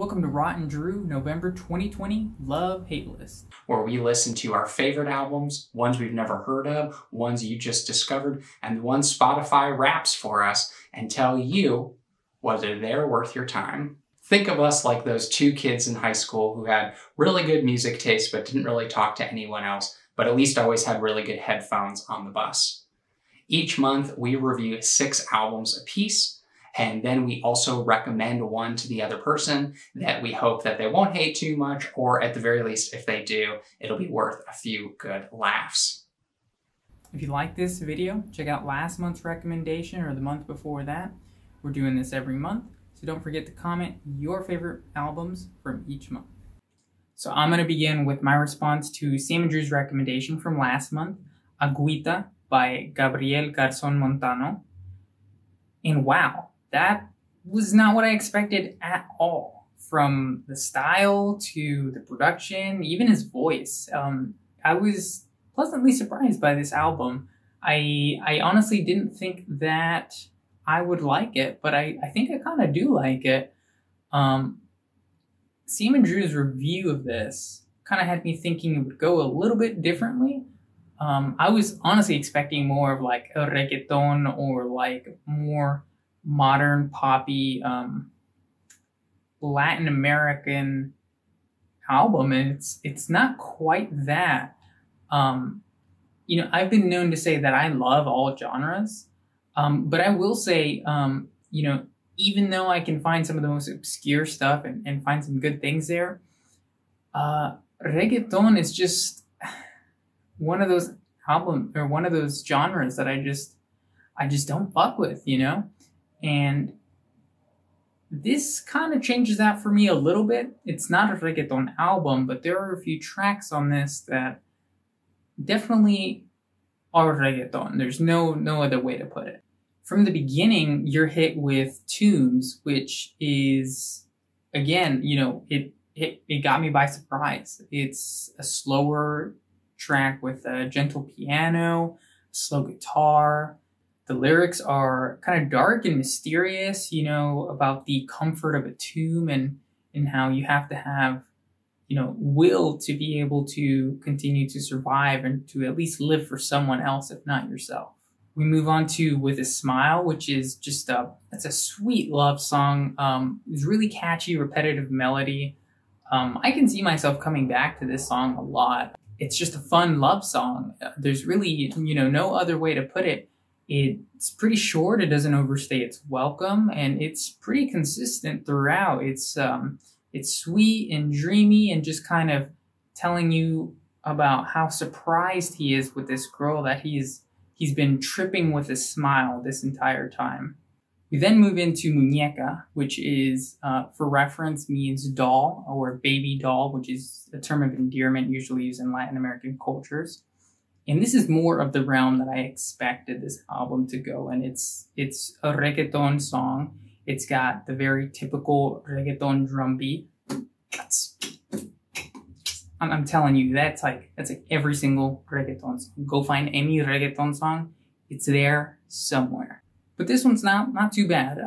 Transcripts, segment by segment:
Welcome to Rot Drw November 2020 Love-Hate List, where we listen to our favorite albums, ones we've never heard of, ones you just discovered, and ones Spotify wraps for us and tell you whether they're worth your time. Think of us like those two kids in high school who had really good music taste but didn't really talk to anyone else, but at least always had really good headphones on the bus. Each month, we review 6 albums apiece, and then we also recommend one to the other person that we hope that they won't hate too much, or at the very least, if they do, it'll be worth a few good laughs. If you like this video, check out last month's recommendation or the month before that. We're doing this every month, so don't forget to comment your favorite albums from each month. So I'm going to begin with my response to Sam and Drew's recommendation from last month, Agüita by Gabriel Garzón Montano. And wow, that was not what I expected at all. From the style to the production, even his voice. I was pleasantly surprised by this album. I honestly didn't think that I would like it, but I think I kind of do like it. Sam and Drew's review of this kind of had me thinking it would go a little bit differently. I was honestly expecting more of like a reggaeton or like more modern poppy Latin American album, and it's not quite that. You know, I've been known to say that I love all genres, but I will say, you know, even though I can find some of the most obscure stuff and find some good things there, reggaeton is just one of those one of those genres that I just don't fuck with, you know? And this kind of changes that for me a little bit. It's not a reggaeton album, but there are a few tracks on this that definitely are reggaeton. There's no other way to put it. From the beginning, you're hit with tunes, which is, again, you know, it got me by surprise. It's a slower track with a gentle piano, slow guitar. The lyrics are kind of dark and mysterious, you know, about the comfort of a tomb and how you have to have, you know, will to be able to continue to survive and to at least live for someone else, if not yourself. We move on to With a Smile, which is just it's a sweet love song. It's really catchy, repetitive melody. I can see myself coming back to this song a lot. It's just a fun love song. There's really, you know, no other way to put it. It's pretty short, it doesn't overstay its welcome, and it's pretty consistent throughout. It's sweet and dreamy and just kind of telling you about how surprised he is with this girl that he's been tripping with a smile this entire time. We then move into Muñeca, which is, for reference, means doll or baby doll, which is a term of endearment usually used in Latin American cultures. And this is more of the realm that I expected this album to go. And it's a reggaeton song. It's got the very typical reggaeton drum beat. I'm telling you, that's like every single reggaeton song. Go find any reggaeton song, it's there somewhere. But this one's not too bad.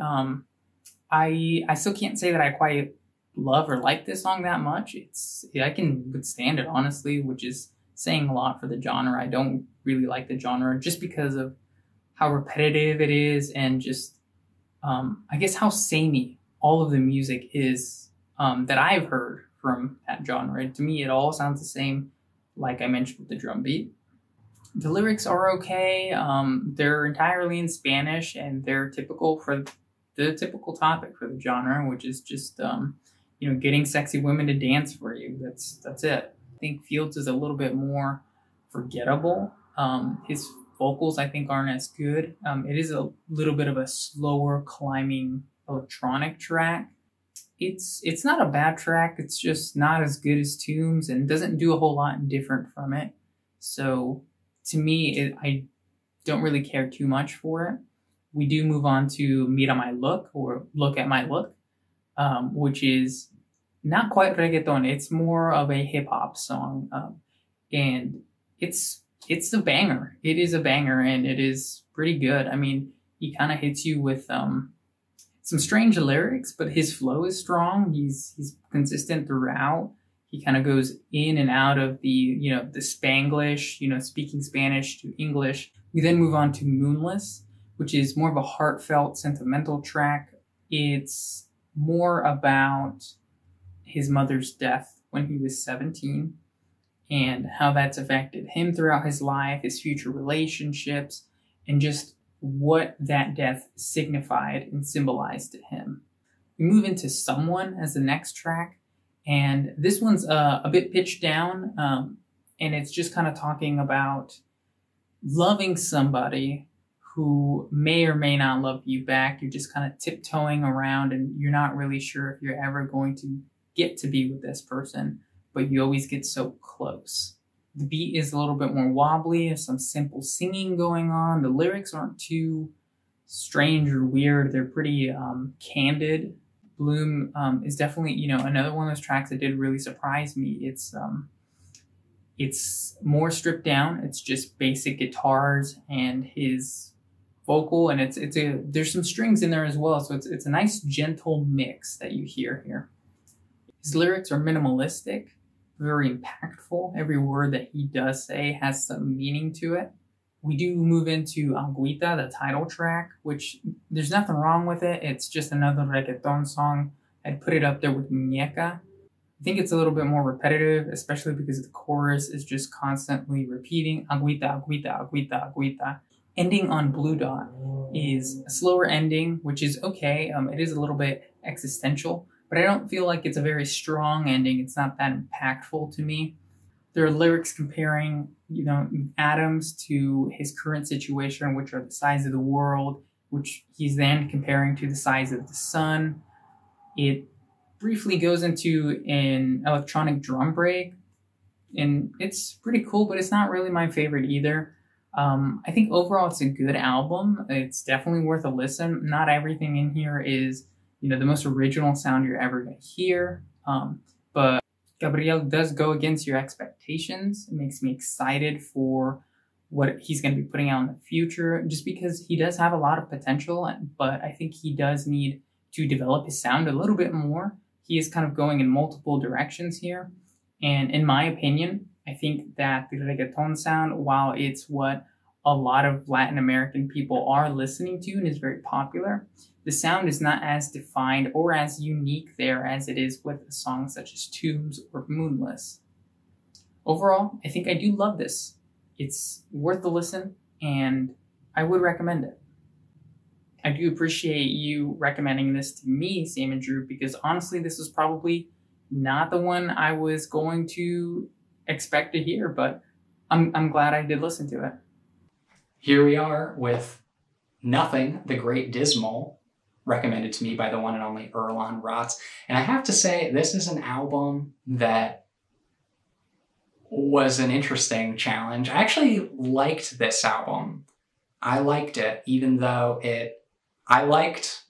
I still can't say that I quite love or like this song that much. I can withstand it, honestly, which is saying a lot for the genre. I don't really like the genre just because of how repetitive it is and just, I guess, how samey all of the music is that I've heard from that genre. To me, it all sounds the same, like I mentioned with the drum beat. The lyrics are okay. They're entirely in Spanish, and they're typical for the typical topic for the genre, which is just, you know, getting sexy women to dance for you. That's it. I think Fields is a little bit more forgettable. His vocals, I think, aren't as good. It is a little bit of a slower climbing electronic track. It's not a bad track. It's just not as good as Tombs and doesn't do a whole lot different from it. So to me, I don't really care too much for it. We do move on to Mira My Look, or Look at My Look, which is not quite reggaeton. It's more of a hip hop song, and it's a banger. It is a banger, and it is pretty good. I mean, he kind of hits you with some strange lyrics, but his flow is strong. He's consistent throughout. He kind of goes in and out of the Spanglish, speaking Spanish to English. We then move on to Moonless, which is more of a heartfelt, sentimental track. It's more about his mother's death when he was 17 and how that's affected him throughout his life, his future relationships, and just what that death signified and symbolized to him. We move into Someone as the next track, and this one's a bit pitched down, and it's just kind of talking about loving somebody who may or may not love you back. You're just kind of tiptoeing around, and you're not really sure if you're ever going to get to be with this person, but you always get so close. The beat is a little bit more wobbly. There's some simple singing going on. The lyrics aren't too strange or weird. They're pretty candid. Bloom is definitely, another one of those tracks that did really surprise me. It's more stripped down. It's just basic guitars and his vocal, and there's some strings in there as well. So it's a nice gentle mix that you hear here. His lyrics are minimalistic, very impactful. Every word that he does say has some meaning to it. We do move into Agüita, the title track, which there's nothing wrong with it. It's just another reggaeton song. I'd put it up there with Muñeca. I think it's a little bit more repetitive, especially because the chorus is just constantly repeating Agüita, Agüita, Agüita, Agüita. Ending on Blue Dot is a slower ending, which is okay. It is a little bit existential, but I don't feel like it's a very strong ending. It's not that impactful to me. There are lyrics comparing, atoms to his current situation, which are the size of the world, which he's then comparing to the size of the sun. It briefly goes into an electronic drum break, and it's pretty cool, but it's not really my favorite either. I think overall it's a good album. It's definitely worth a listen. Not everything in here is the most original sound you're ever going to hear. But Gabriel does go against your expectations. It makes me excited for what he's going to be putting out in the future, just because he does have a lot of potential, but I think he does need to develop his sound a little bit more. He is kind of going in multiple directions here. And in my opinion, I think that the reggaeton sound, while it's what a lot of Latin American people are listening to and is very popular, the sound is not as defined or as unique there as it is with songs such as Tombs or Moonless. Overall, I think I do love this. It's worth the listen, and I would recommend it. I do appreciate you recommending this to me, Sam and Drew, because honestly, this was probably not the one I was going to expect to hear, but I'm glad I did listen to it. Here we are with Nothing, the Great Dismal, recommended to me by the one and only Erlan Rotz. And I have to say, this is an album that was an interesting challenge. I actually liked this album. I liked it, even though I liked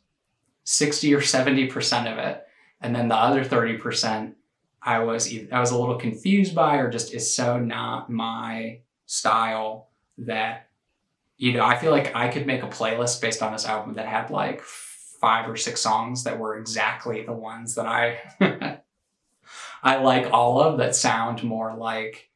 60 or 70% of it. And then the other 30%, I was a little confused by, or just is so not my style that, I feel like I could make a playlist based on this album that had like 5 or 6 songs that were exactly the ones that I I like all of, that sound more like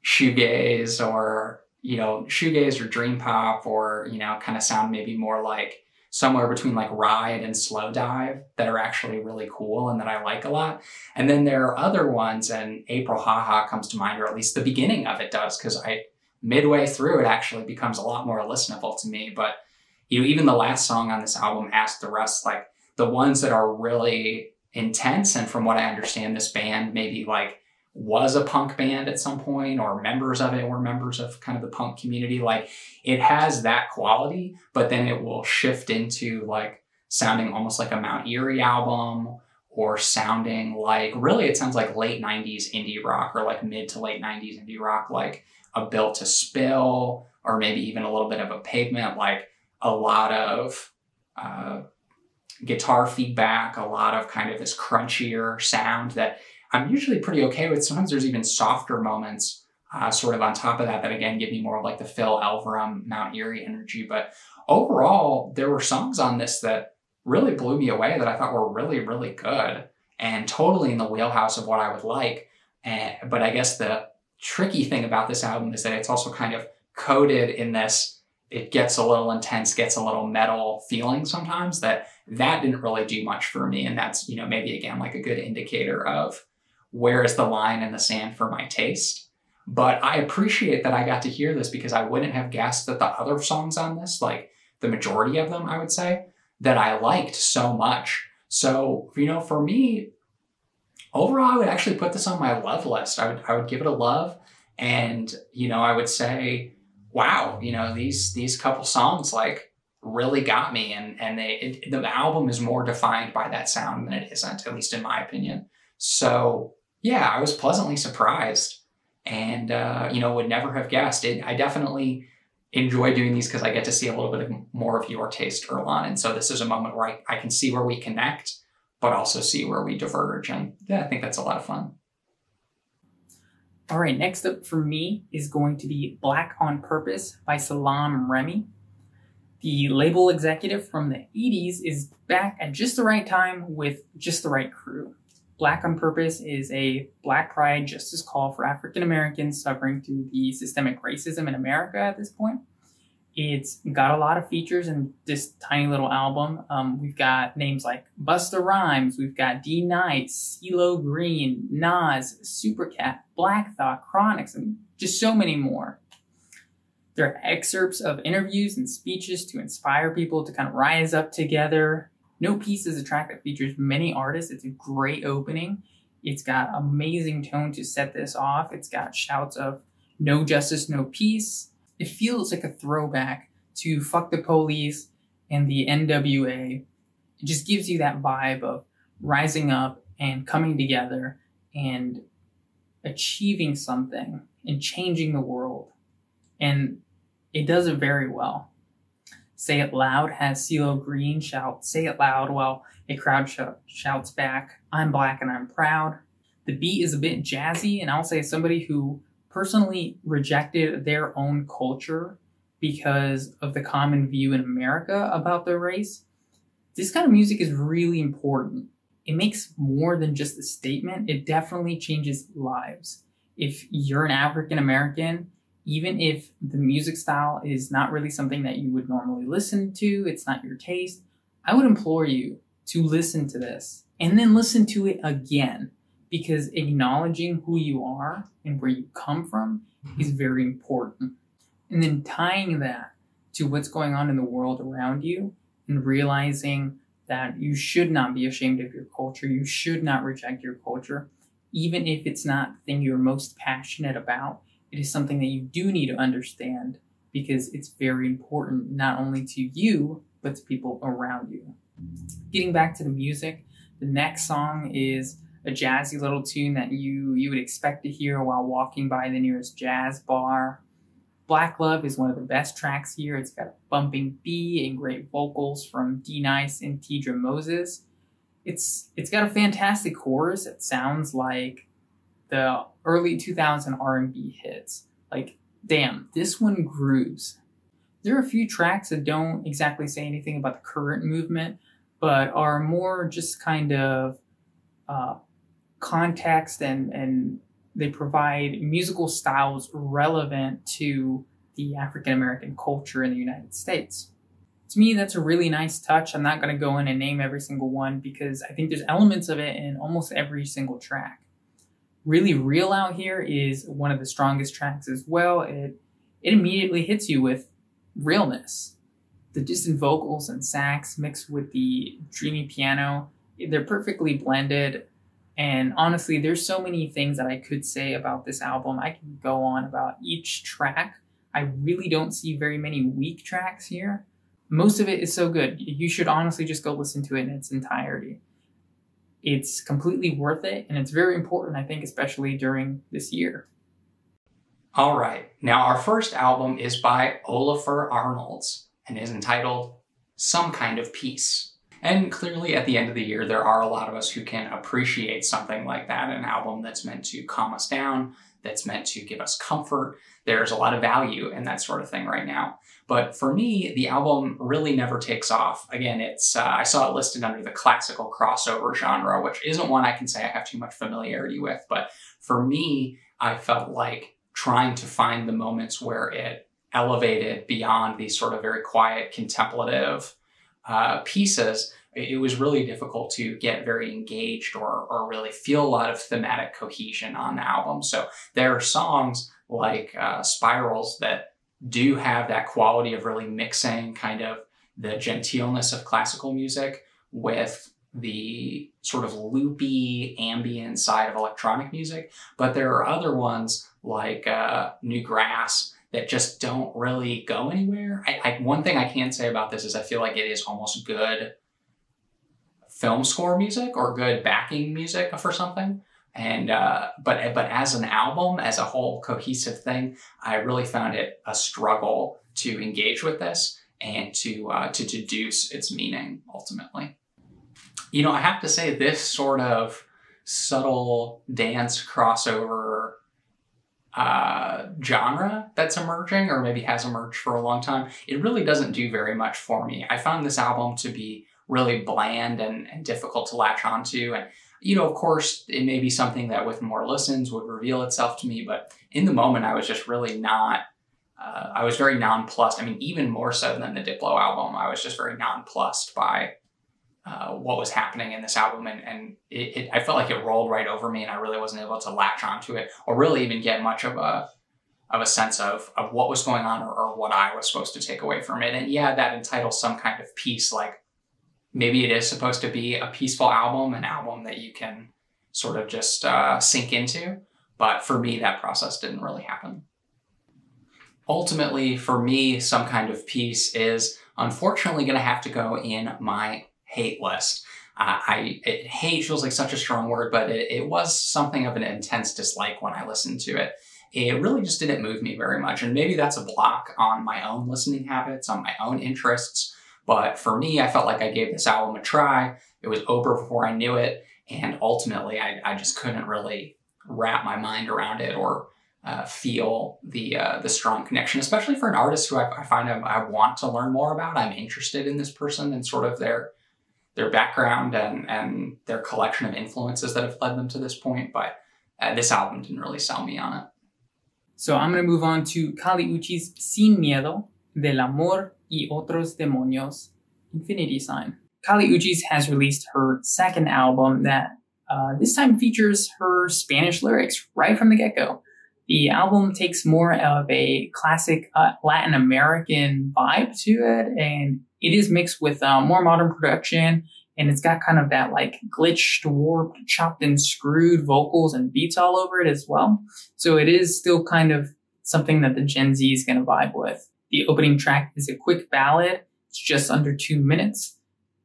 shoegaze or, shoegaze or dream pop, or, kind of sound maybe more like somewhere between like Ride and Slow Dive, that are actually really cool and that I like a lot. And then there are other ones, and April Haha comes to mind, or at least the beginning of it does, because midway through it actually becomes a lot more listenable to me. But even the last song on this album, Ask the Rest, like the ones that are really intense, and from what I understand, this band maybe like was a punk band at some point, or members of it were members of kind of the punk community. Like, it has that quality, but then it will shift into like sounding almost like a Mount Eerie album, or sounding like, really it sounds like late 90s indie rock, or like mid to late 90s indie rock, like a Built to Spill, or maybe even a little bit of a Pavement, like a lot of guitar feedback, a lot of kind of this crunchier sound that I'm usually pretty okay with. Sometimes there's even softer moments sort of on top of that again give me more of like the Phil Elverum, Mount Eerie energy. But overall, there were songs on this that really blew me away that I thought were really, really good and totally in the wheelhouse of what I would like. But I guess the tricky thing about this album is that it's also kind of coded in this, it gets a little intense, gets a little metal feeling sometimes that didn't really do much for me. And that's, maybe again, like a good indicator of where is the line in the sand for my taste. But I appreciate that I got to hear this because I wouldn't have guessed that the other songs on this, like the majority of them, I would say, that I liked so much. So, for me, overall, I would actually put this on my love list. I would give it a love. And, I would say, wow, these couple songs like really got me. And the album is more defined by that sound than it isn't, at least in my opinion. So yeah, I was pleasantly surprised and, would never have guessed it. I definitely enjoy doing these because I get to see a little bit more of your taste, Erlon. And so this is a moment where I can see where we connect, but also see where we diverge. And yeah, I think that's a lot of fun. All right, next up for me is going to be Black on Purpose by Salaam Remi. The label executive from the 80s is back at just the right time with just the right crew. Black on Purpose is a Black pride justice call for African Americans suffering through the systemic racism in America at this point. It's got a lot of features in this tiny little album. We've got names like Busta Rhymes, we've got D Nice, CeeLo Green, Nas, Supercat, Black Thought, Chronix, and just so many more. There are excerpts of interviews and speeches to inspire people to kind of rise up together. No Peace is a track that features many artists. It's a great opening. It's got amazing tone to set this off. It's got shouts of no justice, no peace. It feels like a throwback to Fuck the Police and the NWA. It just gives you that vibe of rising up and coming together and achieving something and changing the world. And it does it very well. Say It Loud has CeeLo Green shout, "Say it loud," while a crowd shouts back, "I'm Black and I'm proud." The beat is a bit jazzy, and I'll say as somebody who personally rejected their own culture because of the common view in America about their race, this kind of music is really important. It makes more than just a statement. It definitely changes lives. If you're an African American, even if the music style is not really something that you would normally listen to, it's not your taste, I would implore you to listen to this and then listen to it again, because acknowledging who you are and where you come from is very important. And then tying that to what's going on in the world around you and realizing that you should not be ashamed of your culture. You should not reject your culture, even if it's not the thing you're most passionate about. It is something that you do need to understand because it's very important, not only to you, but to people around you. Getting back to the music, the next song is a jazzy little tune that you would expect to hear while walking by the nearest jazz bar. Black Love is one of the best tracks here. It's got a bumping beat and great vocals from D Nice and Tidra Moses. It's got a fantastic chorus. It sounds like the early 2000 R&B hits. Like, damn, this one grooves. There are a few tracks that don't exactly say anything about the current movement, but are more just kind of context and they provide musical styles relevant to the African American culture in the United States. To me, that's a really nice touch. I'm not going to go in and name every single one because I think there's elements of it in almost every single track. Really Real Out Here is one of the strongest tracks as well. It immediately hits you with realness. The distant vocals and sax mixed with the dreamy piano, they're perfectly blended. And honestly, there's so many things that I could say about this album. I can go on about each track. I really don't see very many weak tracks here. Most of it is so good. You should honestly just go listen to it in its entirety. It's completely worth it, and it's very important, I think, especially during this year. All right. Now, our first album is by Olafur Arnalds and is entitled Some Kind of Peace. And clearly at the end of the year, there are a lot of us who can appreciate something like that, an album that's meant to calm us down, that's meant to give us comfort. There's a lot of value in that sort of thing right now. But for me, the album really never takes off. Again, it's I saw it listed under the classical crossover genre, which isn't one I can say I have too much familiarity with. But for me, I felt like trying to find the moments where it elevated beyond these sort of very quiet, contemplative pieces. It was really difficult to get very engaged or really feel a lot of thematic cohesion on the album. So there are songs like Spirals that do have that quality of really mixing kind of the genteelness of classical music with the sort of loopy ambient side of electronic music. But there are other ones like New Grass that just don't really go anywhere. One thing I can say about this is I feel like it is almost good film score music or good backing music for something. And but as an album, as a whole cohesive thing, I really found it a struggle to engage with this and to deduce its meaning ultimately. You know, I have to say this sort of subtle dance crossover genre that's emerging, or maybe has emerged for a long time, it really doesn't do very much for me. I found this album to be really bland and difficult to latch onto. And, you know, of course, it may be something that with more listens would reveal itself to me, but in the moment, I was just really not, I was very nonplussed. I mean, even more so than the Diplo album, I was just very nonplussed by what was happening in this album. And I felt like it rolled right over me, and I really wasn't able to latch onto it or really even get much of a sense of what was going on or what I was supposed to take away from it. And yeah, that entitles some kind of piece, like maybe it is supposed to be a peaceful album, an album that you can sort of just sink into. But for me, that process didn't really happen. Ultimately, for me, some kind of peace is unfortunately going to have to go in my hate list. Hate feels like such a strong word, but it was something of an intense dislike when I listened to it. It really just didn't move me very much. And maybe that's a block on my own listening habits, on my own interests. But for me, I felt like I gave this album a try. It was over before I knew it. And ultimately, I just couldn't really wrap my mind around it or feel the strong connection, especially for an artist who I find I want to learn more about. I'm interested in this person and sort of their background and their collection of influences that have led them to this point. But this album didn't really sell me on it. So I'm going to move on to Kali Uchis Sin Miedo, Del Amor y Otros Demonios, Infinity Sign. Kali Uchis has released her second album that this time features her Spanish lyrics right from the get-go. The album takes more of a classic Latin American vibe to it, and it is mixed with more modern production, and it's got kind of that like glitched, warped, chopped and screwed vocals and beats all over it as well. So it is still kind of something that the Gen Z is going to vibe with. The opening track is a quick ballad. It's just under 2 minutes.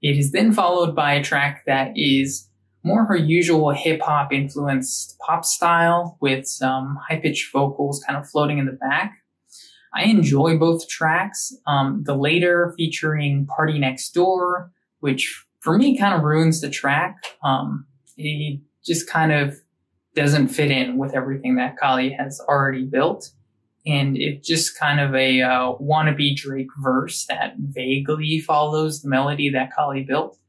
It is then followed by a track that is more her usual hip-hop influenced pop style with some high-pitched vocals kind of floating in the back. I enjoy both tracks. The later featuring Party Next Door, which for me kind of ruins the track. It just kind of doesn't fit in with everything that Kali has already built. And it's just kind of a wannabe Drake verse that vaguely follows the melody that Kali built.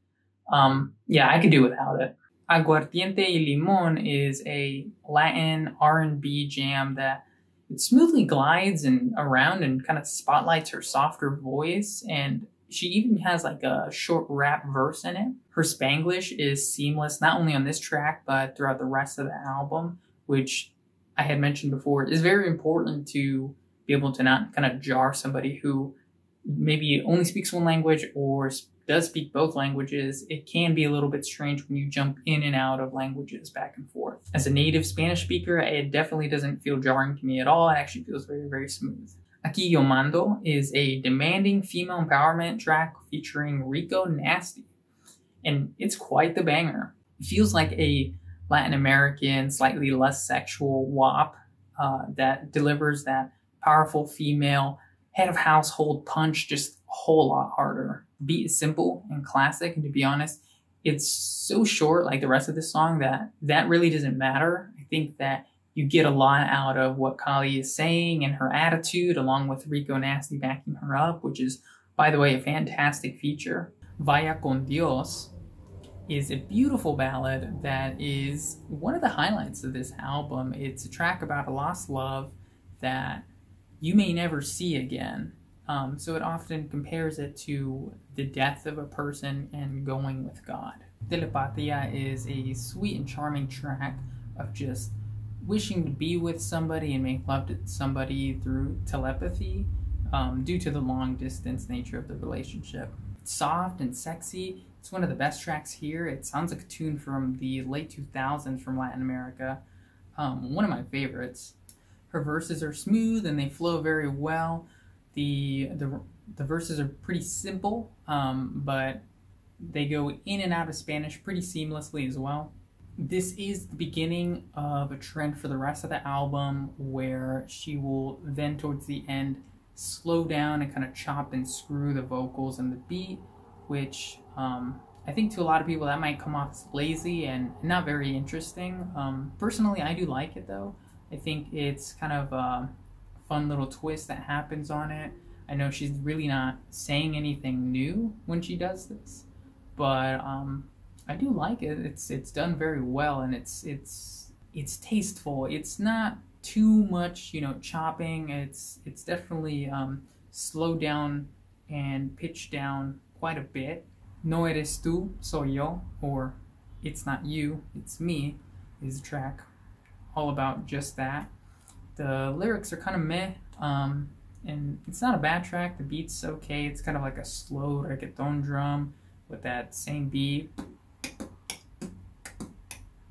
Yeah, I could do without it. Aguardiente y Limón is a Latin R&B jam that it smoothly glides around and kind of spotlights her softer voice. And she even has like a short rap verse in it. Her Spanglish is seamless, not only on this track, but throughout the rest of the album, which I had mentioned before, is very important to be able to not kind of jar somebody who maybe only speaks one language or does speak both languages. It can be a little bit strange when you jump in and out of languages back and forth. As a native Spanish speaker, it definitely doesn't feel jarring to me at all. It actually feels very, very smooth. Aquí Yo Mando is a demanding female empowerment track featuring Rico Nasty, and it's quite the banger. It feels like a Latin American, slightly less sexual WAP that delivers that powerful female head of household punch just a whole lot harder. The beat is simple and classic, and to be honest, it's so short like the rest of this song that really doesn't matter. I think that You get a lot out of what Kali is saying and her attitude, along with Rico Nasty backing her up, which is, by the way, a fantastic feature. Vaya con Dios is a beautiful ballad that is one of the highlights of this album. It's a track about a lost love that you may never see again. So it often compares it to the death of a person and going with God. Telepatia is a sweet and charming track of just wishing to be with somebody and make love to somebody through telepathy due to the long distance nature of the relationship. It's soft and sexy. It's one of the best tracks here. It sounds like a tune from the late 2000s from Latin America. One of my favorites. Her verses are smooth and they flow very well. The verses are pretty simple, but they go in and out of Spanish pretty seamlessly as well. This is the beginning of a trend for the rest of the album where she will then towards the end slow down and kind of chop and screw the vocals and the beat, which I think to a lot of people that might come off as lazy and not very interesting. Personally, I do like it though. I think it's kind of a fun little twist that happens on it. I know she's really not saying anything new when she does this, but I do like it. It's done very well, and it's tasteful. It's not too much, chopping. It's definitely slowed down and pitched down quite a bit. No eres tú, soy yo, or it's not you, it's me, is a track all about just that. The lyrics are kind of meh, and it's not a bad track. The beat's okay. It's kind of like a slow reggaeton drum with that same beat.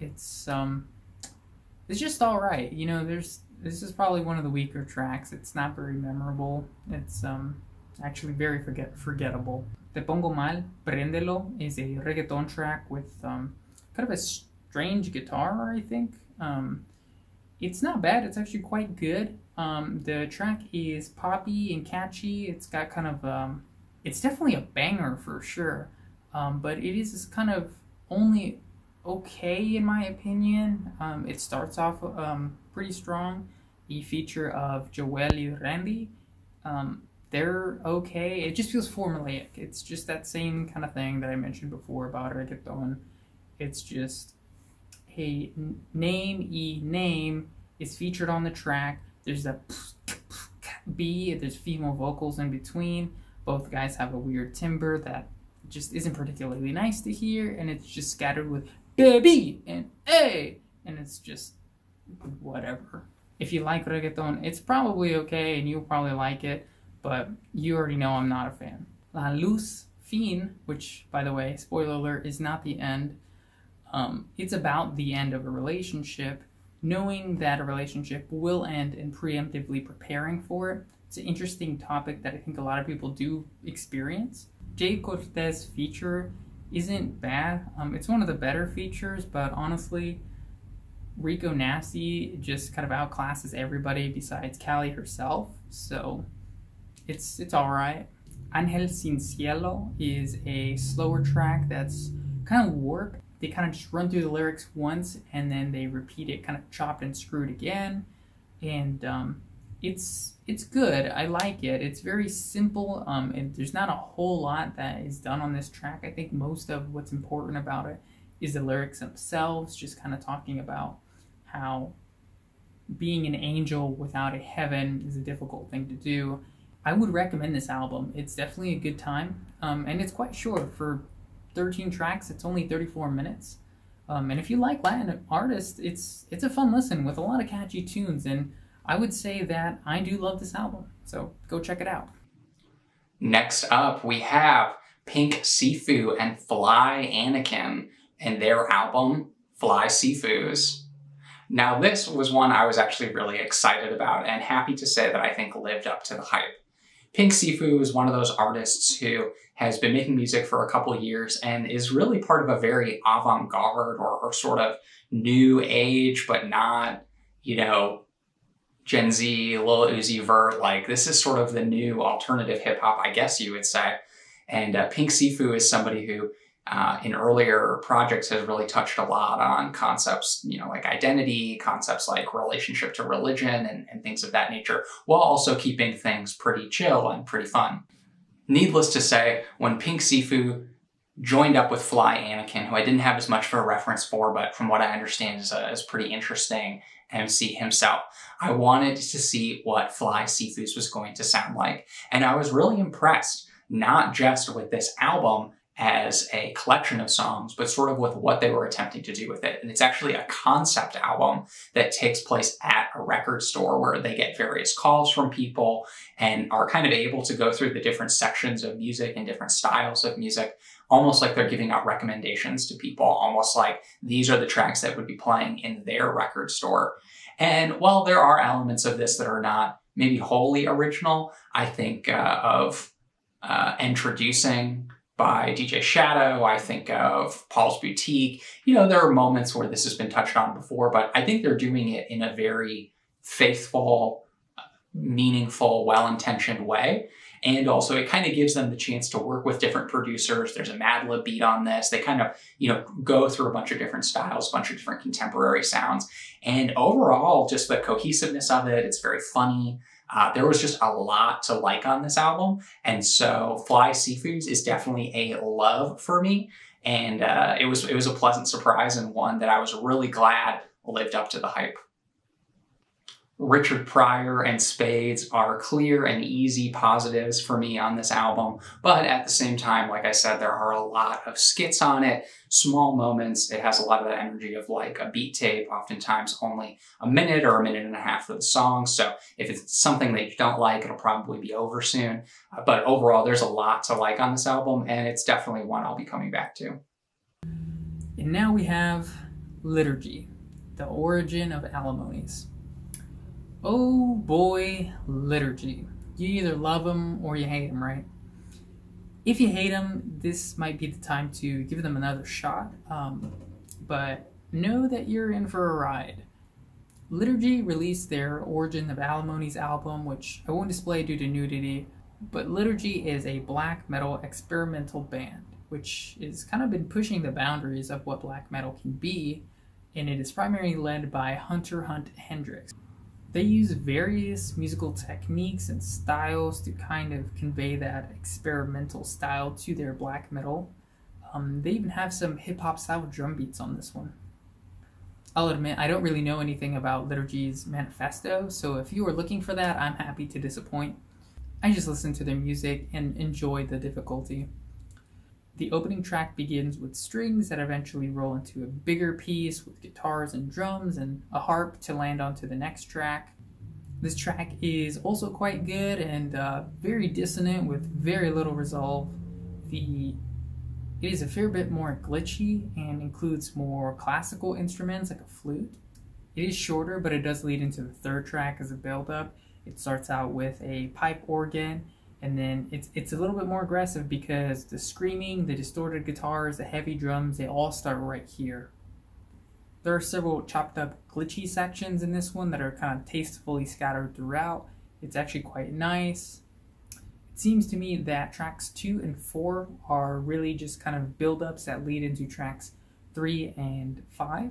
It's just all right. This is probably one of the weaker tracks. It's not very memorable. It's actually very forgettable. Te Pongo Mal, Préndelo is a reggaeton track with kind of a strange guitar, I think. It's not bad. It's actually quite good. The track is poppy and catchy. It's got kind of it's definitely a banger for sure. But it is kind of only okay in my opinion. It starts off pretty strong. The feature of Joel and Randy, they're okay. It just feels formulaic. It's just that same kind of thing that I mentioned before about reggaeton. It's just, hey, name is featured on the track. There's a B, there's female vocals in between. Both guys have a weird timbre that just isn't particularly nice to hear, and it's just scattered with baby and A, and it's just whatever. If you like reggaeton, it's probably okay and you'll probably like it, but you already know I'm not a fan. La Luz Fin, which, by the way, spoiler alert, is not the end. It's about the end of a relationship, knowing that a relationship will end and preemptively preparing for it. It's an interesting topic that I think a lot of people do experience. Jay Cortez feature isn't bad. It's one of the better features, but honestly, Rico Nasty just kind of outclasses everybody besides Kali herself, so it's alright. Ángel Sin Cielo is a slower track that's kind of warped. They kind of just run through the lyrics once and then they repeat it kind of chopped and screwed again, and it's good. I like it. It's very simple, and there's not a whole lot that is done on this track. I think most of what's important about it is the lyrics themselves, just kind of talking about how being an angel without a heaven is a difficult thing to do. I would recommend this album. It's definitely a good time, and it's quite short. For 13 tracks, it's only 34 minutes. And if you like Latin artists, it's a fun listen with a lot of catchy tunes, and I would say that I do love this album, so go check it out. Next up, we have Pink Sifu and Fly Anakin and their album, Fly Sifus. Now, this was one I was actually really excited about and happy to say that I think lived up to the hype. Pink Sifu is one of those artists who has been making music for a couple years and is really part of a very avant-garde or sort of new age, but not, Gen Z, Lil Uzi Vert. Like, this is sort of the new alternative hip hop, I guess you would say. And Pink Sifu is somebody who in earlier projects has really touched a lot on concepts, like identity, concepts like relationship to religion and things of that nature, while also keeping things pretty chill and pretty fun. Needless to say, when Pink Sifu joined up with Fly Anakin, who I didn't have as much of a reference for, but from what I understand is pretty interesting MC himself, I wanted to see what Fly Sifu's was going to sound like. And I was really impressed, not just with this album as a collection of songs, but sort of with what they were attempting to do with it. And it's actually a concept album that takes place at a record store where they get various calls from people and are kind of able to go through the different sections of music and different styles of music, almost like they're giving out recommendations to people, almost like these are the tracks that would be playing in their record store. And while there are elements of this that are not maybe wholly original, I think of Introducing by DJ Shadow, I think of Paul's Boutique. There are moments where this has been touched on before, but I think they're doing it in a very faithful, meaningful, well-intentioned way. And also it kind of gives them the chance to work with different producers. There's a Madlib beat on this. They kind of, go through a bunch of different styles, a bunch of different contemporary sounds. And overall, just the cohesiveness of it, it's very funny. There was just a lot to like on this album. And so Fly Sifu's is definitely a love for me. And it was a pleasant surprise and one that I was really glad lived up to the hype. Richard Pryor and Spades are clear and easy positives for me on this album, but at the same time, like I said, there are a lot of skits on it, small moments. It has a lot of that energy of like a beat tape, oftentimes only a minute or a minute and a half of the song. So if it's something that you don't like, it'll probably be over soon. But overall, there's a lot to like on this album, and it's definitely one I'll be coming back to. And now we have Liturgy, the origin of alimonies. Oh boy, Liturgy. You either love them or you hate them, right? If you hate them, this might be the time to give them another shot, but know that you're in for a ride. Liturgy released their Origin of Alimonies album, which I won't display due to nudity, but Liturgy is a black metal experimental band, which has kind of been pushing the boundaries of what black metal can be, and it is primarily led by Hunter Hunt Hendricks. They use various musical techniques and styles to kind of convey that experimental style to their black metal. They even have some hip-hop style drum beats on this one. I'll admit, I don't really know anything about Liturgy's manifesto, so if you are looking for that, I'm happy to disappoint. I just listen to their music and enjoy the difficulty. The opening track begins with strings that eventually roll into a bigger piece with guitars and drums and a harp to land onto the next track. This track is also quite good and very dissonant with very little resolve. It is a fair bit more glitchy and includes more classical instruments like a flute. It is shorter, but it does lead into the third track as a build-up. It starts out with a pipe organ, and then it's a little bit more aggressive because the screaming, the distorted guitars, the heavy drums, they all start right here. There are several chopped up glitchy sections in this one that are kind of tastefully scattered throughout. It's actually quite nice. It seems to me that tracks 2 and 4 are really just kind of build-ups that lead into tracks 3 and 5.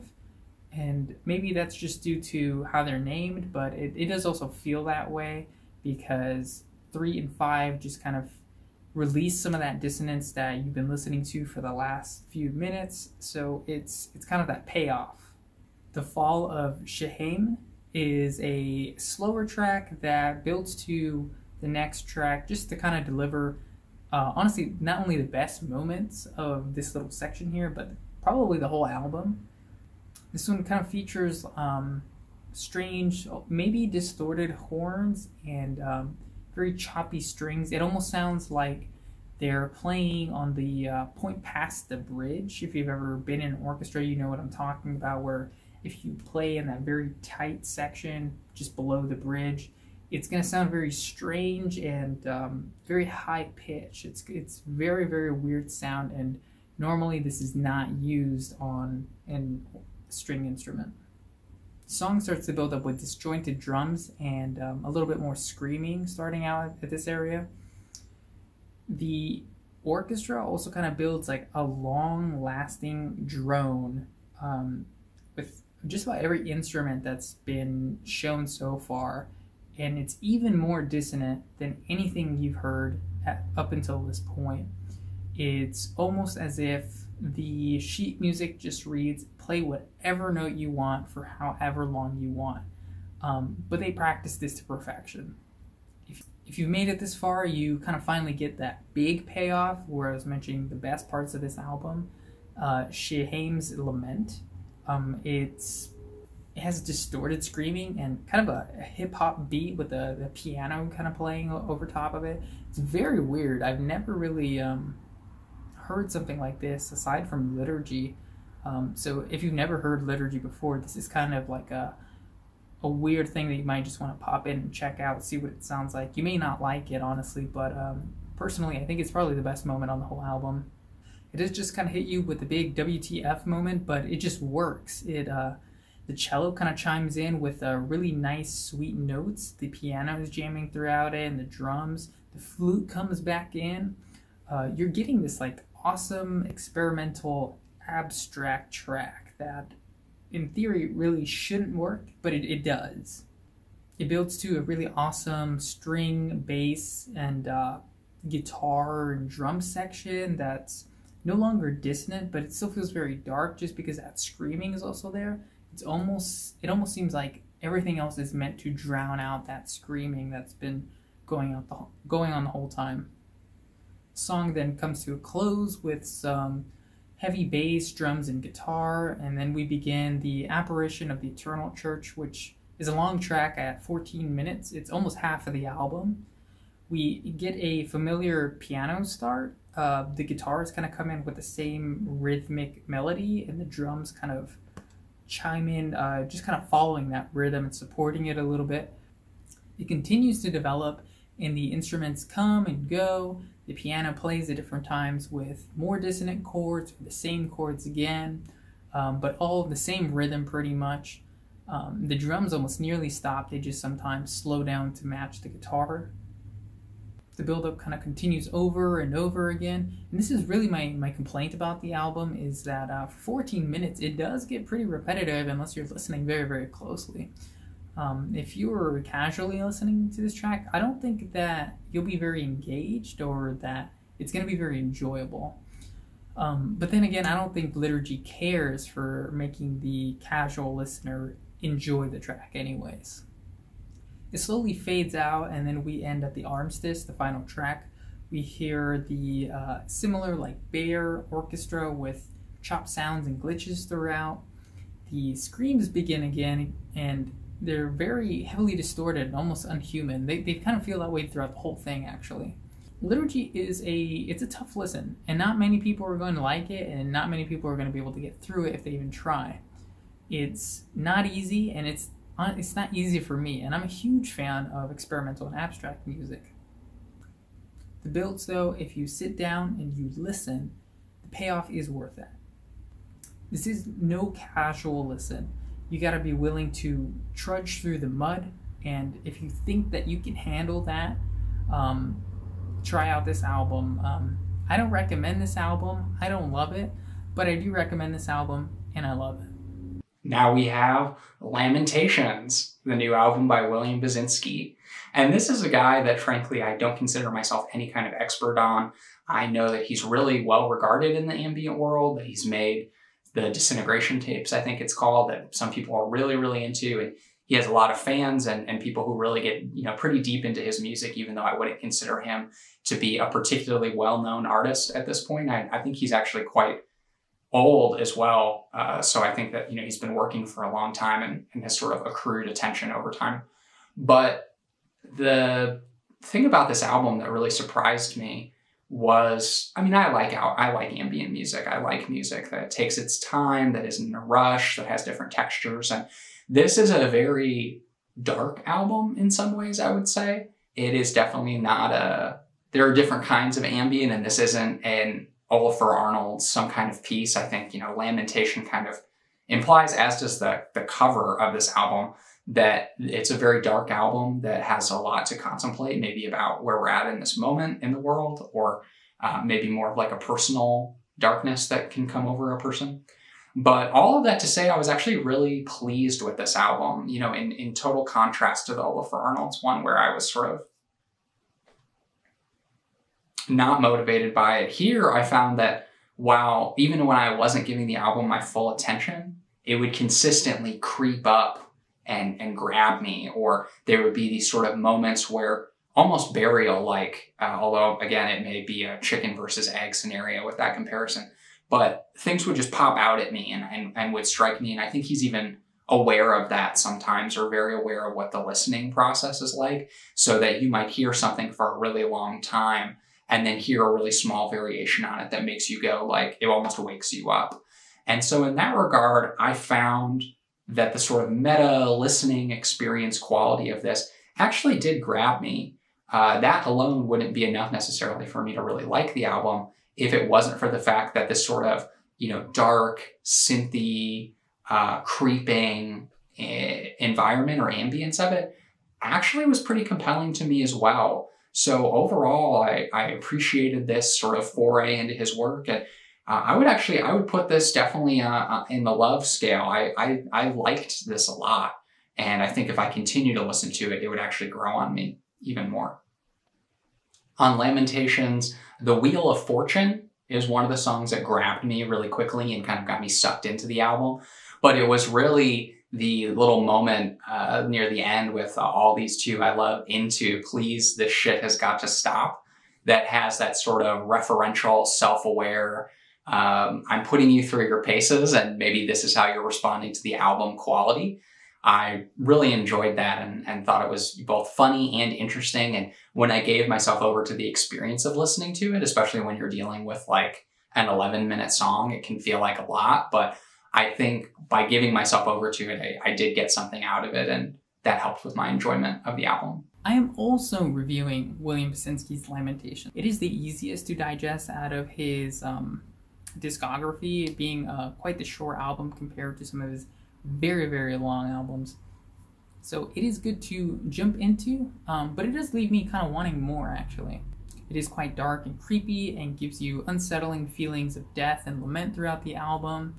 And maybe that's just due to how they're named, but it does also feel that way because 3 and 5 just kind of release some of that dissonance that you've been listening to for the last few minutes. So it's kind of that payoff. The Fall of Shehaim is a slower track that builds to the next track just to kind of deliver, honestly, not only the best moments of this little section here, but probably the whole album. This one kind of features strange, maybe distorted horns and very choppy strings. It almost sounds like they're playing on the point past the bridge. If you've ever been in an orchestra, you know what I'm talking about, where if you play in that very tight section just below the bridge, it's going to sound very strange and very high pitch. It's very, very weird sound, and normally this is not used on a string instrument. The song starts to build up with disjointed drums and a little bit more screaming starting out at this area. The orchestra also kind of builds like a long-lasting drone with just about every instrument that's been shown so far, and it's even more dissonant than anything you've heard up until this point. It's almost as if the sheet music just reads, play whatever note you want for however long you want. But they practice this to perfection. If you've made it this far, you kind of finally get that big payoff where I was mentioning the best parts of this album. Shehaim's Lament. It has distorted screaming and kind of a hip-hop beat with the piano kind of playing over top of it. It's very weird. I've never really heard something like this aside from Liturgy. So if you've never heard Liturgy before, this is kind of like a weird thing that you might just want to pop in and check out, see what it sounds like. You may not like it, honestly, but personally, I think it's probably the best moment on the whole album. It does just kind of hit you with the big WTF moment, but it just works. The cello kind of chimes in with really nice, sweet notes. The piano is jamming throughout it, and the drums. The flute comes back in. You're getting this like awesome, experimental, abstract track that in theory really shouldn't work, but it does. It builds to a really awesome string, bass, and guitar and drum section that's no longer dissonant, but it still feels very dark just because that screaming is also there. It almost seems like everything else is meant to drown out that screaming that's been going on the whole time. The song then comes to a close with some heavy bass, drums, and guitar, and then we begin the Apparition of the Eternal Church, which is a long track at 14 minutes. It's almost half of the album. We get a familiar piano start. The guitars kind of come in with the same rhythmic melody, and the drums kind of chime in, just kind of following that rhythm and supporting it a little bit. It continues to develop, and the instruments come and go. The piano plays at different times with more dissonant chords, or the same chords again, but all the same rhythm pretty much. The drums almost nearly stop. They just sometimes slow down to match the guitar. The build-up kind of continues over and over again. And this is really my complaint about the album, is that for 14 minutes, it does get pretty repetitive unless you're listening very, very closely. If you were casually listening to this track, I don't think that you'll be very engaged or that it's going to be very enjoyable. But then again, I don't think Liturgy cares for making the casual listener enjoy the track anyways. It slowly fades out, and then we end at the Armistice, the final track. We hear the similar like bare orchestra with chopped sounds and glitches throughout. The screams begin again, and they're very heavily distorted and almost unhuman. They kind of feel that way throughout the whole thing, actually. Liturgy is a tough listen, and not many people are going to like it, and not many people are going to be able to get through it if they even try. It's not easy, and it's not easy for me, and I'm a huge fan of experimental and abstract music. The builds, though, if you sit down and you listen, the payoff is worth it. This is no casual listen. You gotta be willing to trudge through the mud, and if you think that you can handle that, try out this album. I don't recommend this album. I don't love it, but I do recommend this album, and I love it. Now we have Lamentations, the new album by William Basinski. And this is a guy that, frankly, I don't consider myself any kind of expert on. I know that he's really well regarded in the ambient world, that he's made the Disintegration tapes, I think it's called, that some people are really, really into. And he has a lot of fans and people who really get, pretty deep into his music, even though I wouldn't consider him to be a particularly well-known artist at this point. I think he's actually quite old as well. So I think that, he's been working for a long time and has sort of accrued attention over time. But the thing about this album that really surprised me was, I like ambient music. I like music that takes its time, that isn't in a rush, that has different textures. And this is a very dark album in some ways, I would say. It is definitely not there are different kinds of ambient, and this isn't an Oliver Arnold, some kind of piece. I think, Lamentation kind of implies, as does the cover of this album, that it's a very dark album that has a lot to contemplate, maybe about where we're at in this moment in the world, or maybe more of like a personal darkness that can come over a person. But all of that to say, I was actually really pleased with this album, you know, in total contrast to the Olafur Arnalds one, where I was sort of not motivated by it. Here, I found that while even when I wasn't giving the album my full attention, it would consistently creep up and grab me, or there would be these sort of moments where almost burial-like, although again, it may be a chicken versus egg scenario with that comparison, but things would just pop out at me and would strike me. And I think he's even aware of that sometimes, or very aware of what the listening process is like, so that you might hear something for a really long time and then hear a really small variation on it that makes you go like, it almost wakes you up. And so in that regard, I found that the sort of meta listening experience quality of this actually did grab me. That alone wouldn't be enough necessarily for me to really like the album if it wasn't for the fact that this sort of, you know, dark, synthy, creeping environment or ambience of it actually was pretty compelling to me as well. So overall, I appreciated this sort of foray into his work, and I would put this definitely in the love scale. I liked this a lot, and I think if I continue to listen to it, it would actually grow on me even more. On Lamentations, The Wheel of Fortune is one of the songs that grabbed me really quickly and kind of got me sucked into the album. But it was really the little moment near the end with all these two I love into Please This Shit Has Got to Stop, that has that sort of referential, self-aware, I'm putting you through your paces and maybe this is how you're responding to the album quality. I really enjoyed that and thought it was both funny and interesting. And when I gave myself over to the experience of listening to it, especially when you're dealing with like an 11-minute song, it can feel like a lot. But I think by giving myself over to it, I did get something out of it, and that helped with my enjoyment of the album. I am also reviewing William Basinski's Lamentation. It is the easiest to digest out of his discography, being quite the short album compared to some of his very, very long albums. So it is good to jump into, but it does leave me kind of wanting more, actually. It is quite dark and creepy and gives you unsettling feelings of death and lament throughout the album.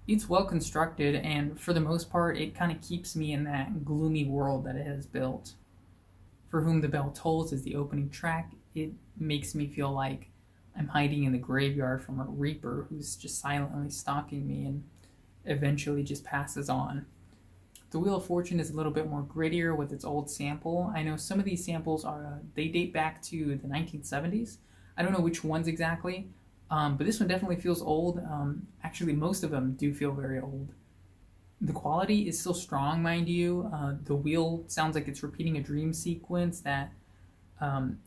It's well constructed, and for the most part, it kind of keeps me in that gloomy world that it has built. For Whom the Bell Tolls is the opening track. It makes me feel like I'm hiding in the graveyard from a reaper who's just silently stalking me and eventually just passes on. The Wheel of Fortune is a little bit more grittier with its old sample. I know some of these samples they date back to the 1970s. I don't know which ones exactly, but this one definitely feels old. Actually, most of them do feel very old. The quality is still strong, mind you. The wheel sounds like it's repeating a dream sequence that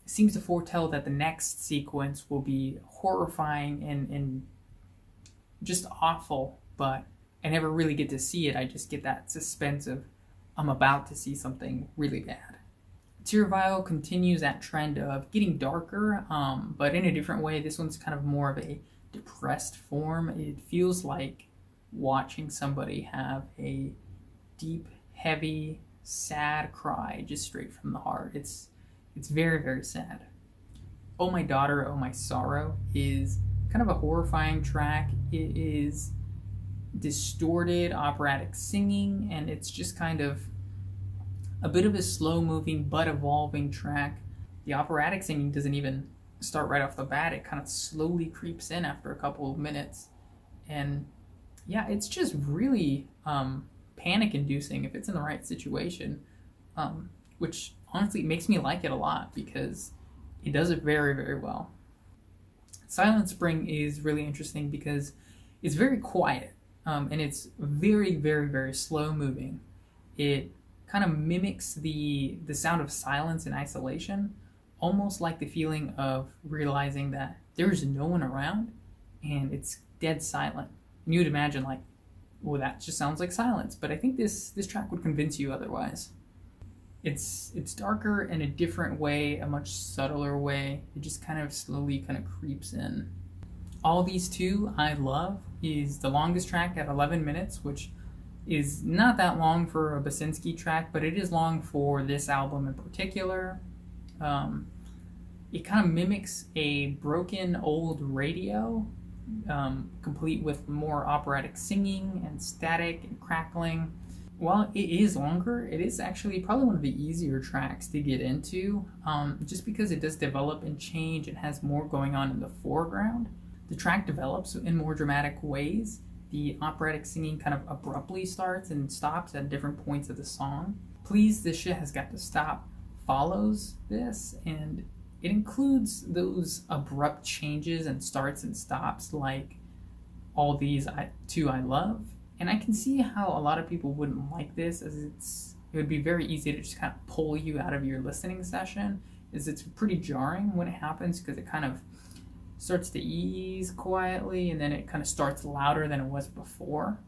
seems to foretell that the next sequence will be horrifying and just awful, but I never really get to see it. I just get that suspense of I'm about to see something really bad. Tear Vial continues that trend of getting darker, but in a different way. This one's kind of more of a depressed form. It feels like watching somebody have a deep, heavy, sad cry just straight from the heart. It's very, very sad. Oh My Daughter, Oh My Sorrow is kind of a horrifying track. It is distorted operatic singing, and it's just kind of a bit of a slow-moving but evolving track. The operatic singing doesn't even start right off the bat. It kind of slowly creeps in after a couple of minutes. And yeah, it's just really panic-inducing if it's in the right situation, which honestly makes me like it a lot because it does it very, very well. Silent Spring is really interesting because it's very quiet, and it's very, very, very slow-moving. It kind of mimics the sound of silence in isolation, almost like the feeling of realizing that there's no one around and it's dead silent. And you would imagine like, well, that just sounds like silence, but I think this track would convince you otherwise. It's darker in a different way, a much subtler way. It just kind of slowly kind of creeps in. All These Two I Love is the longest track at 11 minutes, which is not that long for a Basinski track, but it is long for this album in particular. It kind of mimics a broken old radio, complete with more operatic singing and static and crackling. While it is longer, it is actually probably one of the easier tracks to get into, just because it does develop and change and has more going on in the foreground. The track develops in more dramatic ways. The operatic singing kind of abruptly starts and stops at different points of the song. Please, This Shit Has Got to Stop follows this, and it includes those abrupt changes and starts and stops like All These Two I Love. And I can see how a lot of people wouldn't like this, as it would be very easy to just kind of pull you out of your listening session, as it's pretty jarring when it happens, because it kind of starts to ease quietly and then it kind of starts louder than it was before.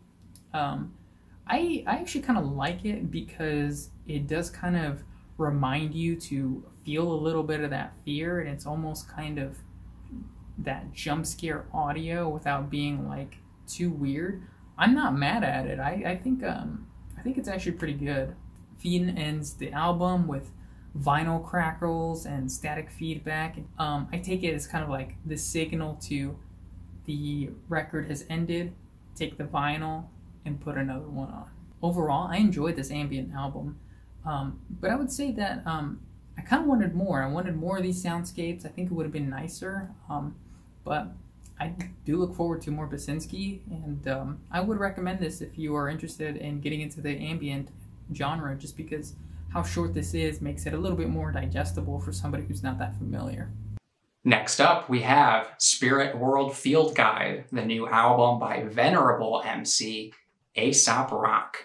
I actually kind of like it because it does kind of remind you to feel a little bit of that fear, and it's almost kind of that jump scare audio without being like too weird. I'm not mad at it. I think it's actually pretty good. Fiend ends the album with vinyl crackles and static feedback. I take it as kind of like the signal to the record has ended, take the vinyl and put another one on. Overall, I enjoyed this ambient album, but I would say that I kind of wanted more. I wanted more of these soundscapes. I think it would have been nicer, but I do look forward to more Basinski, and I would recommend this if you are interested in getting into the ambient genre, just because how short this is makes it a little bit more digestible for somebody who's not that familiar. Next up, we have Spirit World Field Guide, the new album by venerable MC Aesop Rock.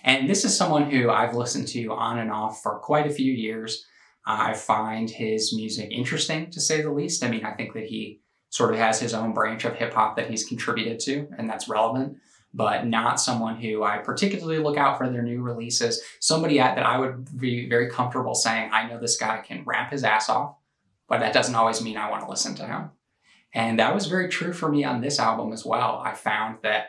And this is someone who I've listened to on and off for quite a few years. I find his music interesting, to say the least. I mean, I think that he sort of has his own branch of hip-hop that he's contributed to, and that's relevant, but not someone who I particularly look out for their new releases. Somebody that I would be very comfortable saying, I know this guy can rap his ass off, but that doesn't always mean I want to listen to him. And that was very true for me on this album as well. I found that,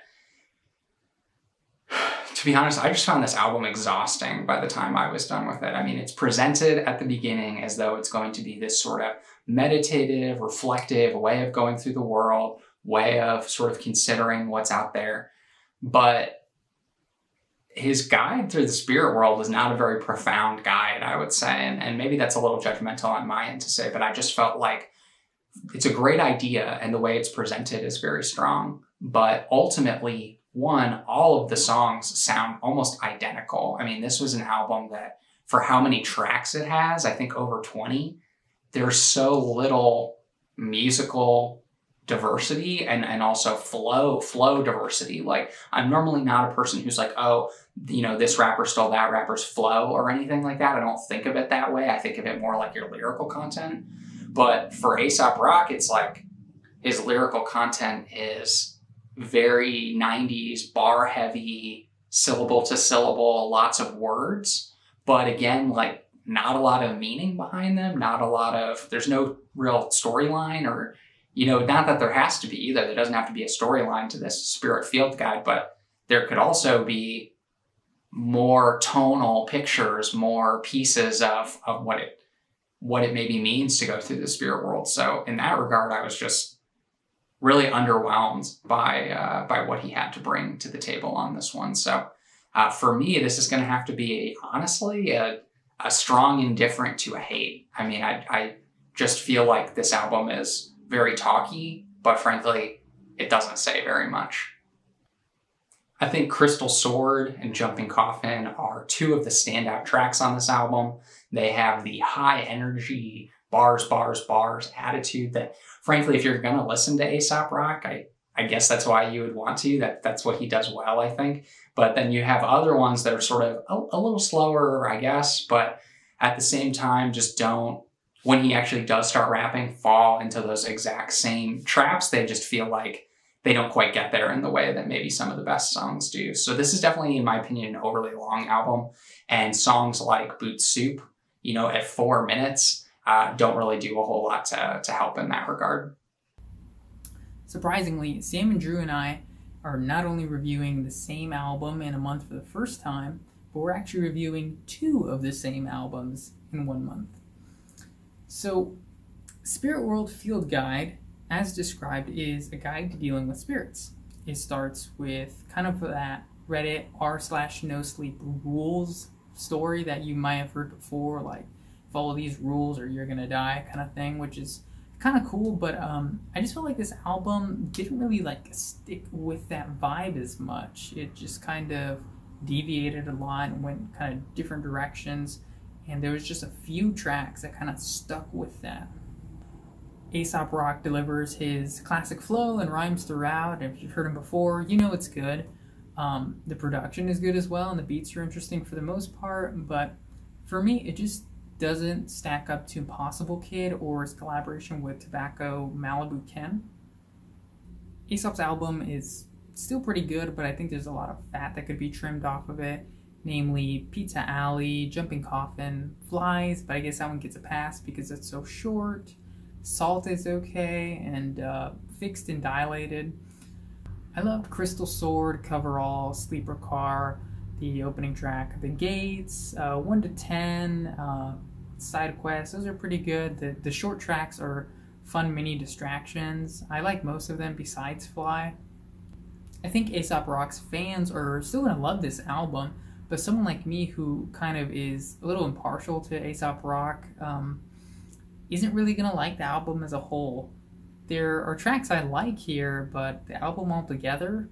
to be honest, I just found this album exhausting by the time I was done with it. I mean, it's presented at the beginning as though it's going to be this sort of meditative, reflective way of going through the world, way of sort of considering what's out there. But his guide through the spirit world is not a very profound guide, I would say. And maybe that's a little judgmental on my end to say, but I just felt like it's a great idea and the way it's presented is very strong. But ultimately, all of the songs sound almost identical. I mean, this was an album that, for how many tracks it has, I think over 20, there's so little musical diversity and also flow diversity. Like, I'm normally not a person who's like, oh, you know, this rapper stole that rapper's flow or anything like that. I don't think of it that way. I think of it more like your lyrical content. But for Aesop Rock, it's like his lyrical content is very 90s, bar heavy, syllable to syllable, lots of words. But again, like, not a lot of meaning behind them, there's no real storyline, or, you know, not that there has to be either. There doesn't have to be a storyline to this Spirit Field Guide, but there could also be more tonal pictures, more pieces of what it maybe means to go through the spirit world. So in that regard, I was just really underwhelmed by what he had to bring to the table on this one. So for me, this is going to have to be, honestly, a strong indifferent to a hate. I mean, I just feel like this album is very talky, but frankly, it doesn't say very much. I think Crystal Sword and Jumping Coffin are two of the standout tracks on this album. They have the high energy, bars, bars, bars attitude that, frankly, if you're going to listen to Aesop Rock, I guess that's why you would want to. That's what he does well, I think. But then you have other ones that are sort of a little slower, I guess, but at the same time, just don't, when he actually does start rapping, fall into those exact same traps. They just feel like they don't quite get there in the way that maybe some of the best songs do. So this is definitely, in my opinion, an overly long album. And songs like Boot Soup, you know, at 4 minutes, don't really do a whole lot to help in that regard. Surprisingly, Sam and Drew and I are not only reviewing the same album in a month for the first time, but we're actually reviewing 2 of the same albums in 1 month. So Spirit World Field Guide, as described, is a guide to dealing with spirits. It starts with kind of that Reddit r/no sleep rules story that you might have heard before, like follow these rules or you're gonna die kind of thing, which is kind of cool. But I just felt like this album didn't really like stick with that vibe as much. It just kind of deviated a lot and went kind of different directions, and there was just a few tracks that kind of stuck with that. Aesop Rock delivers his classic flow and rhymes throughout. If you've heard him before, you know it's good. The production is good as well, and the beats are interesting for the most part, but for me, it just doesn't stack up to Impossible Kid or his collaboration with Tobacco Malibu Ken. Aesop's album is still pretty good, but I think there's a lot of fat that could be trimmed off of it, namely Pizza Alley, Jumping Coffin, Flies, but I guess that one gets a pass because it's so short. Salt is okay, and Fixed and Dilated. I loved Crystal Sword, Coverall, Sleeper Car, the opening track, The Gates, 1 to 10, Side Quest. Those are pretty good. The short tracks are fun mini distractions. I like most of them besides Fly. I think Aesop Rock's fans are still going to love this album, but someone like me who kind of is a little impartial to Aesop Rock isn't really going to like the album as a whole. There are tracks I like here, but the album altogether,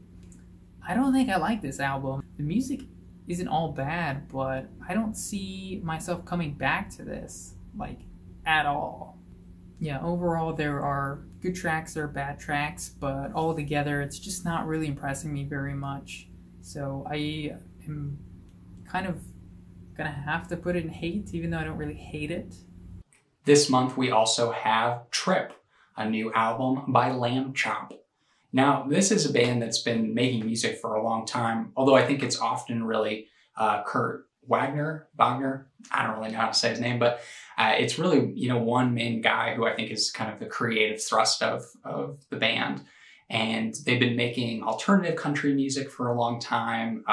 I don't think I like this album. The music isn't all bad, but I don't see myself coming back to this, like, at all. Yeah, overall there are good tracks, there are bad tracks, but all together it's just not really impressing me very much. So I am kind of gonna have to put it in hate, even though I don't really hate it. This month we also have Trip, a new album by Lamb Chop. Now, this is a band that's been making music for a long time, although I think it's often really Kurt Wagner, I don't really know how to say his name, but it's really, one main guy who I think is kind of the creative thrust of the band. And they've been making alternative country music for a long time.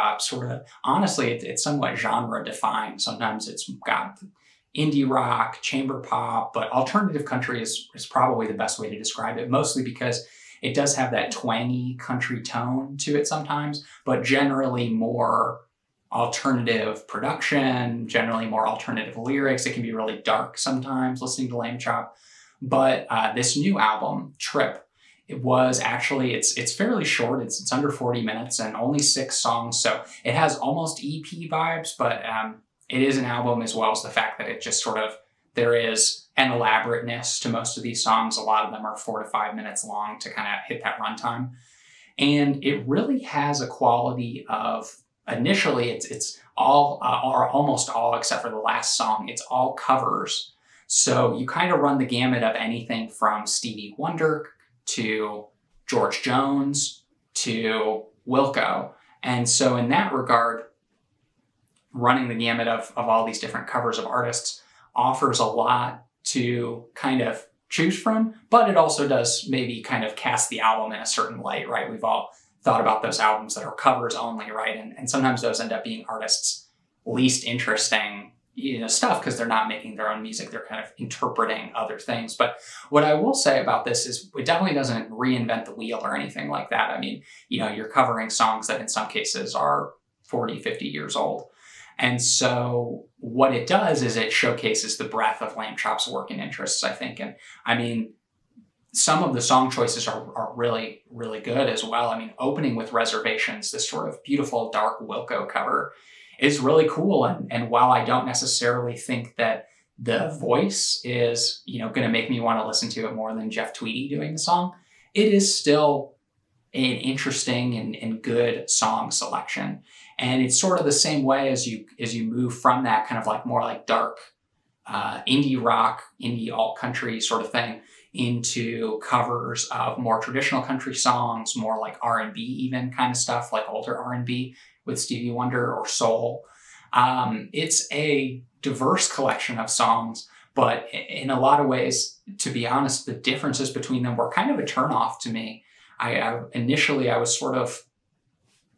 Honestly, it's somewhat genre defined. Sometimes it's got indie rock, chamber pop, but alternative country is probably the best way to describe it, mostly because it does have that twangy country tone to it sometimes, but generally more alternative production, generally more alternative lyrics. It can be really dark sometimes listening to Lamb Chop. But this new album, Trip, it's fairly short. It's under 40 minutes and only 6 songs. So it has almost EP vibes, but it is an album as well as the fact that it just there is an elaborateness to most of these songs. A lot of them are 4 to 5 minutes long to kind of hit that runtime. And it really has a quality of, initially it's all, or almost all except for the last song, it's all covers. So you kind of run the gamut of anything from Stevie Wonder to George Jones to Wilco. And so in that regard, running the gamut of all these different covers of artists offers a lot to kind of choose from, but it also does maybe kind of cast the album in a certain light, right? We've all thought about those albums that are covers only, right? And sometimes those end up being artists' least interesting stuff because they're not making their own music. They're kind of interpreting other things. But what I will say about this is it definitely doesn't reinvent the wheel or anything like that. I mean, you're covering songs that in some cases are 40, 50 years old. And so what it does is it showcases the breadth of Lamb Chop's work and interests, I think. And I mean, some of the song choices are really, really good as well. I mean, opening with Reservations, this sort of beautiful dark Wilco cover, is really cool. And while I don't necessarily think that the voice is, going to make me want to listen to it more than Jeff Tweedy doing the song, it is still an interesting and good song selection. And it's sort of the same way as you move from that kind of like more like dark indie rock, indie alt country sort of thing into covers of more traditional country songs, more like R&B even kind of stuff, like older R&B with Stevie Wonder or soul. It's a diverse collection of songs, but in a lot of ways, to be honest, the differences between them were kind of a turnoff to me. Initially I was sort of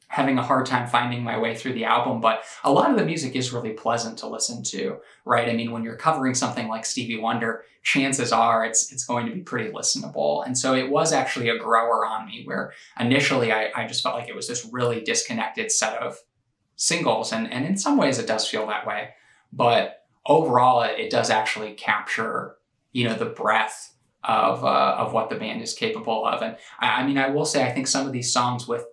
having a hard time finding my way through the album, but a lot of the music is really pleasant to listen to, right? I mean, when you're covering something like Stevie Wonder, chances are it's going to be pretty listenable. And so it was actually a grower on me, where initially I just felt like it was this really disconnected set of singles. And in some ways it does feel that way. But overall, it does actually capture, the breadth of what the band is capable of. And I mean, I will say, I think some of these songs with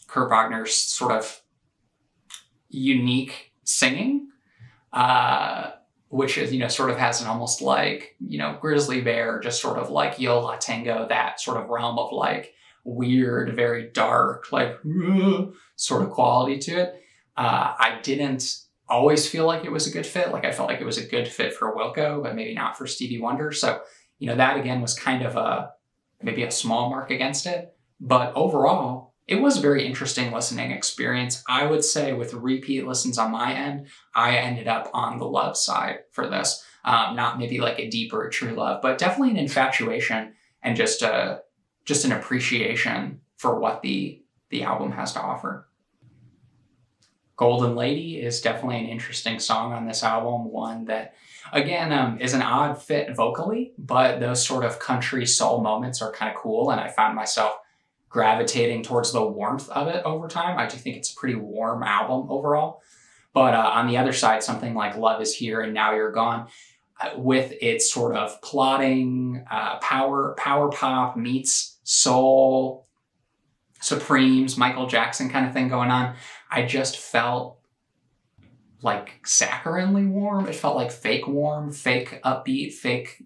Kurt Wagner's sort of unique singing, which is, sort of has an almost like, Grizzly Bear, just sort of like Yo La Tengo, that sort of realm of like weird, very dark, like sort of quality to it. I didn't always feel like it was a good fit. Like I felt like it was a good fit for Wilco, but maybe not for Stevie Wonder. So, that again was kind of maybe a small mark against it. But overall, it was a very interesting listening experience. I would say with repeat listens on my end, I ended up on the love side for this. Not maybe like a deeper true love, but definitely an infatuation and just an appreciation for what the album has to offer. Golden Lady is definitely an interesting song on this album, one that, again, is an odd fit vocally, but those sort of country soul moments are kind of cool, and I found myself gravitating towards the warmth of it over time. I do think it's a pretty warm album overall. But on the other side, something like Love Is Here and Now You're Gone, with its sort of plotting, power pop meets soul, Supremes, Michael Jackson kind of thing going on, I just felt like saccharinely warm. It felt like fake warm, fake upbeat, fake,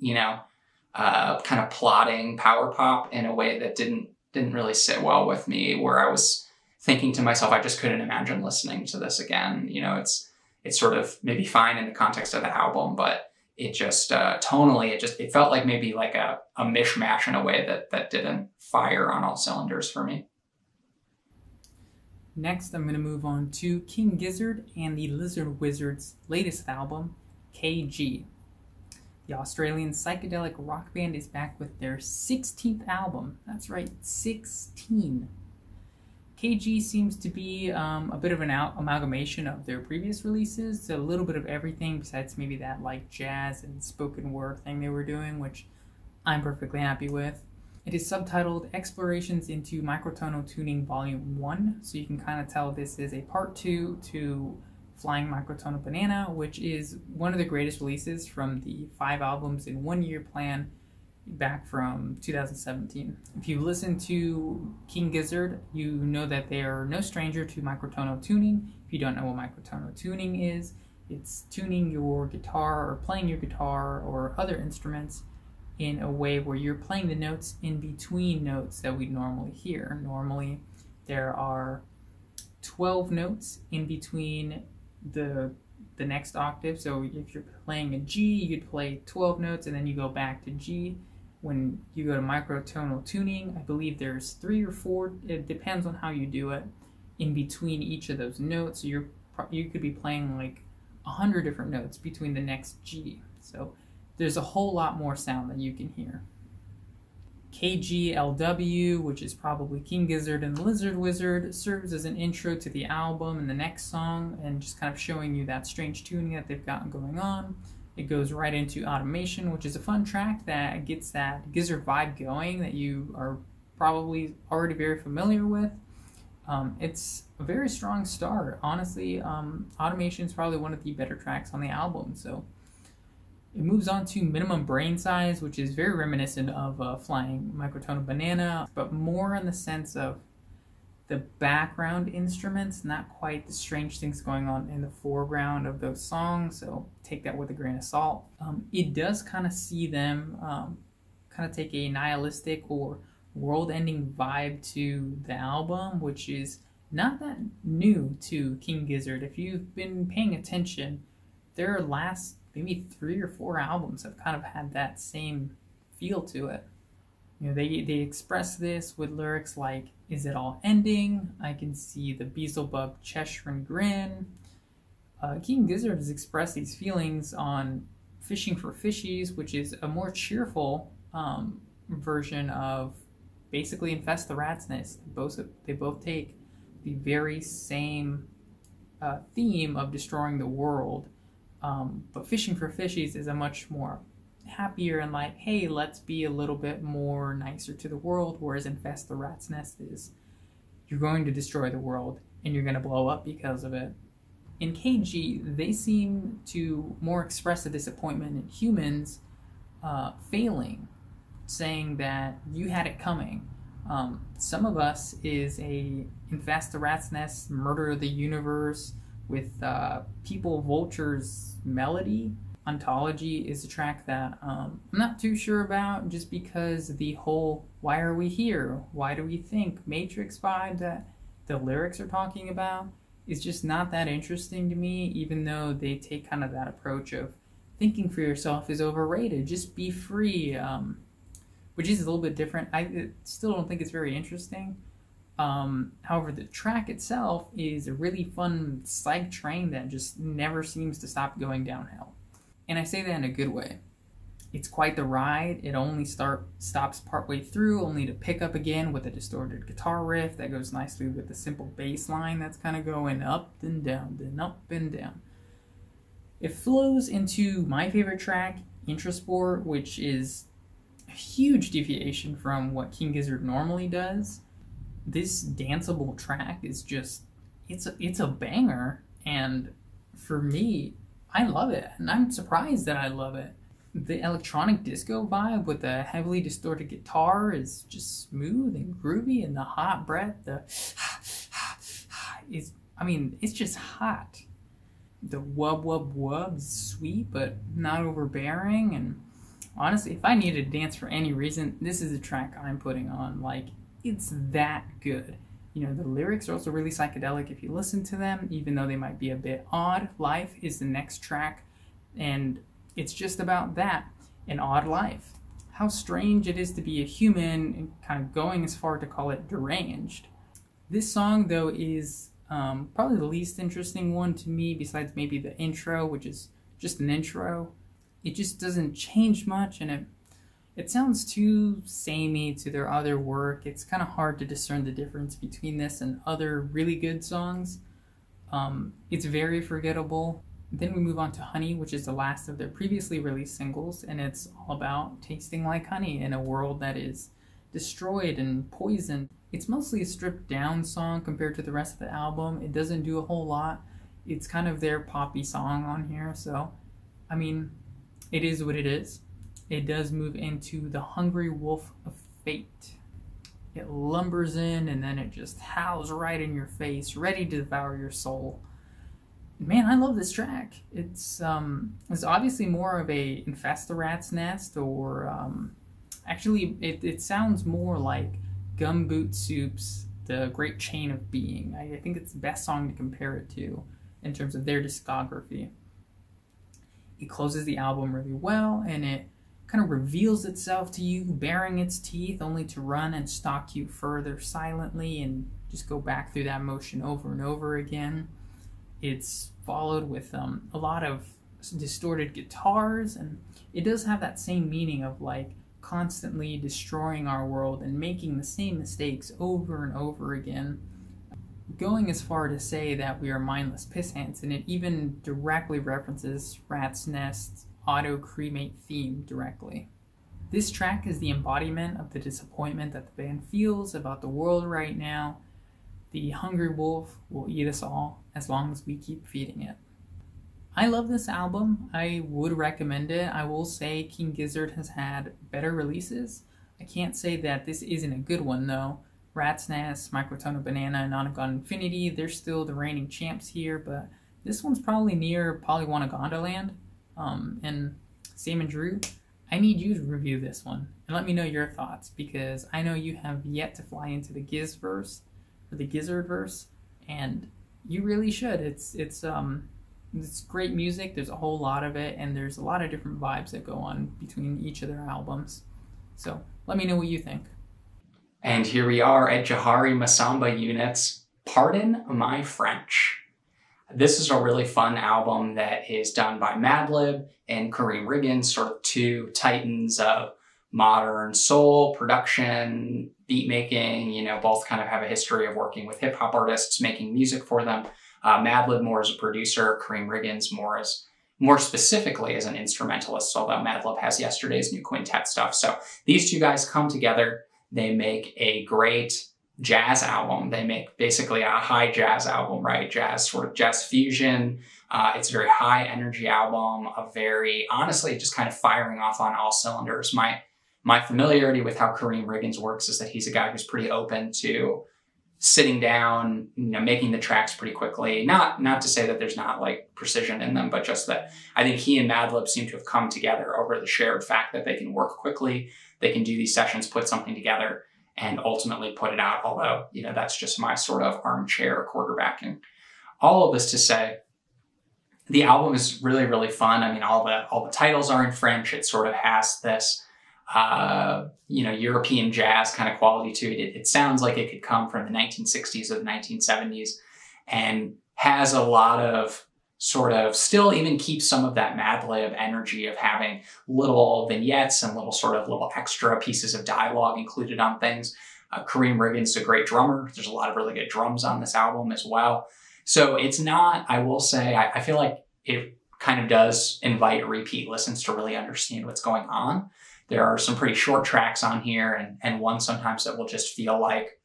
kind of plotting power pop in a way that didn't really sit well with me, where I was thinking to myself, I just couldn't imagine listening to this again. It's sort of maybe fine in the context of the album, but it just tonally, it felt like maybe like a mishmash in a way that didn't fire on all cylinders for me. Next, I'm going to move on to King Gizzard and the Lizard Wizard's latest album, KG. The Australian psychedelic rock band is back with their 16th album. That's right, 16. KG seems to be a bit of an amalgamation of their previous releases. It's a little bit of everything besides maybe that like jazz and spoken word thing they were doing, which I'm perfectly happy with. It is subtitled Explorations into Microtonal Tuning Volume 1, so you can kind of tell this is a part 2 to Flying Microtonal Banana, which is one of the greatest releases from the 5 albums in 1 year plan back from 2017. If you listen to King Gizzard, you know that they are no stranger to microtonal tuning. If you don't know what microtonal tuning is, it's tuning your guitar or playing your guitar or other instruments in a way where you're playing the notes in between notes that we normally hear. Normally, there are 12 notes in between the next octave. So if you're playing a G, you'd play 12 notes and then you go back to G. When you go to microtonal tuning, I believe there's 3 or 4, it depends on how you do it, in between each of those notes. So you could be playing like 100 different notes between the next G. So there's a whole lot more sound that you can hear. KGLW, which is probably King Gizzard and the Lizard Wizard, serves as an intro to the album and the next song, and just kind of showing you that strange tuning that they've got going on. It goes right into Automation, which is a fun track that gets that Gizzard vibe going that you are probably already very familiar with. It's a very strong start. Honestly, Automation is probably one of the better tracks on the album. So it moves on to Minimum Brain Size, which is very reminiscent of Flying Microtonal Banana, but more in the sense of the background instruments, not quite the strange things going on in the foreground of those songs, so take that with a grain of salt. It does kind of see them kind of take a nihilistic or world-ending vibe to the album, which is not that new to King Gizzard. If you've been paying attention, their last maybe 3 or 4 albums have kind of had that same feel to it. They express this with lyrics like, "Is it all ending? I can see the Beelzebub Cheshire grin." King Gizzard has expressed these feelings on Fishing for Fishies, which is a more cheerful version of basically Infest the Rat's Nest. They both take the very same theme of destroying the world, but Fishing for Fishies is a much more happier and like, hey, let's be a little bit more nicer to the world, whereas Infest the Rat's Nest is, you're going to destroy the world and you're going to blow up because of it. In KG, they seem to more express the disappointment in humans failing, saying that you had it coming. Some of Us is a Infest the Rat's Nest, Murder of the Universe with People Vultures melody. Ontology is a track that I'm not too sure about, just because the whole why are we here, why do we think Matrix vibe that the lyrics are talking about is just not that interesting to me, even though they take kind of that approach of thinking for yourself is overrated, just be free, which is a little bit different. I still don't think it's very interesting. However, the track itself is a really fun psych train that just never seems to stop going downhill. And I say that in a good way. It's quite the ride. It only stops partway through, only to pick up again with a distorted guitar riff that goes nicely with the simple bass line that's kind of going up and down, then up and down. It flows into my favorite track, Intrasport, which is a huge deviation from what King Gizzard normally does. This danceable track is just, it's a banger, and for me, I love it, and I'm surprised that I love it. The electronic disco vibe with the heavily distorted guitar is just smooth and groovy, and the hot breath, it's just hot. The wub wub wub is sweet, but not overbearing, and honestly, if I needed to dance for any reason, this is the track I'm putting on. Like, it's that good. You know, the lyrics are also really psychedelic if you listen to them, even though they might be a bit odd. Life is the next track, and it's just about that, an odd life. How strange it is to be a human, and kind of going as far to call it deranged. This song, though, is probably the least interesting one to me, besides maybe the intro, which is just an intro. It just doesn't change much, and it sounds too samey to their other work. It's kind of hard to discern the difference between this and other really good songs. It's very forgettable. Then we move on to Honey, which is the last of their previously released singles, and it's all about tasting like honey in a world that is destroyed and poisoned. It's mostly a stripped down song compared to the rest of the album. It doesn't do a whole lot. It's kind of their poppy song on here, so I mean, it is what it is. It does move into the Hungry Wolf of Fate. It lumbers in, and then it just howls right in your face, ready to devour your soul. Man, I love this track. It's obviously more of a Infest the Rat's Nest, or actually it sounds more like Gumboot Soup's The Great Chain of Being. I think it's the best song to compare it to in terms of their discography. It closes the album really well, and it kind of reveals itself to you, baring its teeth, only to run and stalk you further silently and just go back through that motion over and over again. It's followed with a lot of distorted guitars, and it does have that same meaning of like constantly destroying our world and making the same mistakes over and over again, going as far to say that we are mindless pissants, and it even directly references Rat's Nest's auto-cremate theme directly. This track is the embodiment of the disappointment that the band feels about the world right now. The hungry wolf will eat us all as long as we keep feeding it. I love this album. I would recommend it. I will say King Gizzard has had better releases. I can't say that this isn't a good one though. Rat's Nest, Microtone Banana, and Onagon Infinity, they're still the reigning champs here, but this one's probably near Polywonagondaland. And Sam and Drew, I need you to review this one and let me know your thoughts, because I know you have yet to fly into the Gizverse, or the Gizzardverse, and you really should. It's great music. There's a whole lot of it, and there's a lot of different vibes that go on between each of their albums. So let me know what you think. And here we are at Jahari Masamba Unit's Pardon My French. This is a really fun album that is done by Madlib and Kareem Riggins, sort of two titans of modern soul production, beat making, both kind of have a history of working with hip hop artists, making music for them. Madlib more as a producer, Kareem Riggins more specifically as an instrumentalist, although Madlib has Yesterday's new quintet stuff. So these two guys come together, they make a great jazz album. They make basically a high jazz album, right? Sort of jazz fusion. It's a very high energy album, honestly, just kind of firing off on all cylinders. My familiarity with how Kareem Riggins works is that he's a guy who's pretty open to sitting down, making the tracks pretty quickly. Not to say that there's not like precision in them, but just that I think he and Madlib seem to have come together over the shared fact that they can work quickly, they can do these sessions, put something together, and ultimately put it out. Although, that's just my sort of armchair quarterbacking. All of this to say, the album is really, really fun. I mean, all the titles are in French. It sort of has this European jazz kind of quality to it. It sounds like it could come from the 1960s or the 1970s, and has a lot of sort of still even keeps some of that Madlib energy of having little vignettes and little extra pieces of dialogue included on things. Kareem Riggins is a great drummer. There's a lot of really good drums on this album as well. So it's not, I will say, I feel like it kind of does invite repeat listens to really understand what's going on. There are some pretty short tracks on here, and one sometimes that will just feel like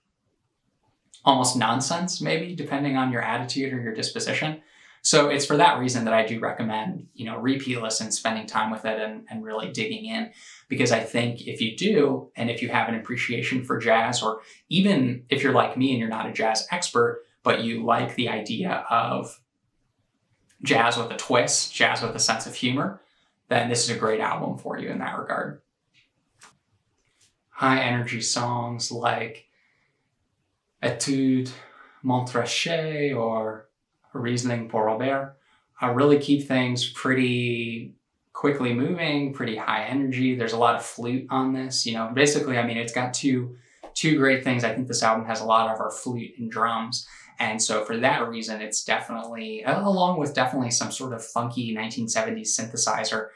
almost nonsense, maybe, depending on your attitude or your disposition. So it's for that reason that I do recommend, repeat listens, spending time with it and really digging in. Because I think if you do, and if you have an appreciation for jazz, or even if you're like me and you're not a jazz expert, but you like the idea of jazz with a twist, jazz with a sense of humor, then this is a great album for you in that regard. High energy songs like Etude Montrachet or Riesling pour Robert really keep things pretty quickly moving, pretty high energy. There's a lot of flute on this. Basically, it's got two great things. I think this album has a lot of our flute and drums. And so for that reason, it's definitely, along with definitely some sort of funky 1970s synthesizer,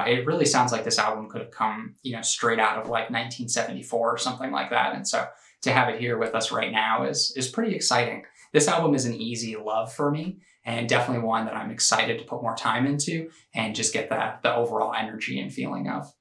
it really sounds like this album could have come, straight out of like 1974 or something like that. And so to have it here with us right now is pretty exciting. This album is an easy love for me, and definitely one that I'm excited to put more time into and just get the overall energy and feeling of.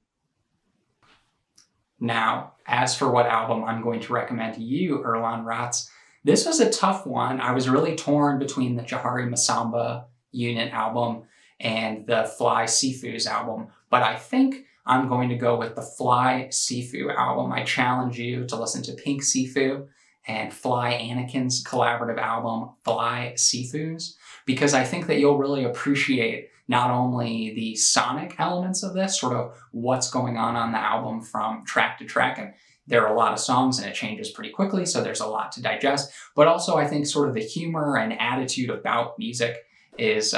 Now, as for what album I'm going to recommend to you, Erlan Rots, this was a tough one. I was really torn between the Jahari Masamba Unit album and the Fly Sifu's album, but I think I'm going to go with the Fly Sifu album. I challenge you to listen to Pink Sifu and Fly Anakin's collaborative album, Fly Sifu's, because I think that you'll really appreciate not only the sonic elements of this, sort of what's going on the album from track to track, and there are a lot of songs and it changes pretty quickly, so there's a lot to digest, but also I think sort of the humor and attitude about music is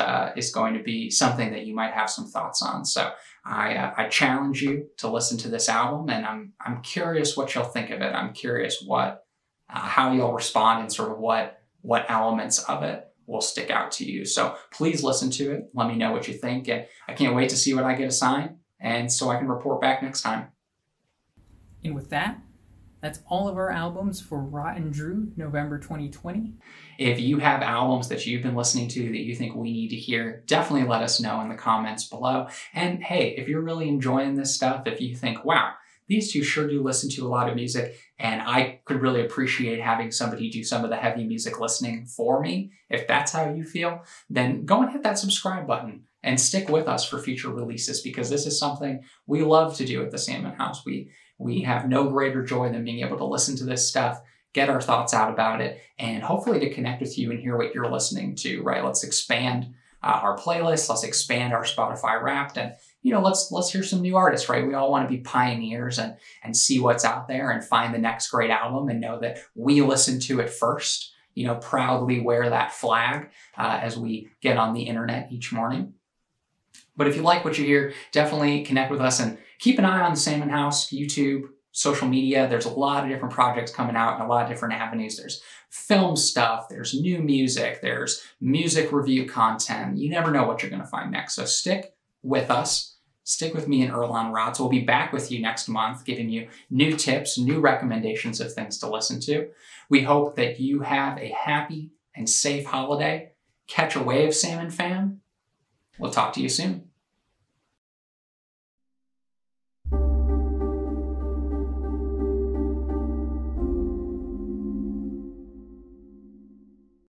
going to be something that you might have some thoughts on. So I challenge you to listen to this album, and I'm curious what you'll think of it. I'm curious how you'll respond and sort of what elements of it will stick out to you. So please listen to it. Let me know what you think, and I can't wait to see what I get assigned, and so I can report back next time. And with that, that's all of our albums for Rot Drw November 2020. If you have albums that you've been listening to that you think we need to hear, definitely let us know in the comments below. And hey, if you're really enjoying this stuff, if you think, wow, these two sure do listen to a lot of music, and I could really appreciate having somebody do some of the heavy music listening for me, if that's how you feel, then go and hit that subscribe button and stick with us for future releases, because this is something we love to do at the Salmon House. We have no greater joy than being able to listen to this stuff, get our thoughts out about it, and hopefully to connect with you and hear what you're listening to, right? Let's expand our playlist. Let's expand our Spotify Wrapped, and let's hear some new artists, right? We all want to be pioneers and see what's out there and find the next great album and know that we listen to it first. Proudly wear that flag as we get on the internet each morning. But if you like what you hear, definitely connect with us and keep an eye on the Salmon House, YouTube, social media. There's a lot of different projects coming out in a lot of different avenues. There's film stuff, there's new music, there's music review content. You never know what you're going to find next. So stick with us, Stick with me and Earl on Rots. We'll be back with you next month, giving you new tips, new recommendations of things to listen to. We hope that you have a happy and safe holiday. Catch a wave, Salmon fam. We'll talk to you soon.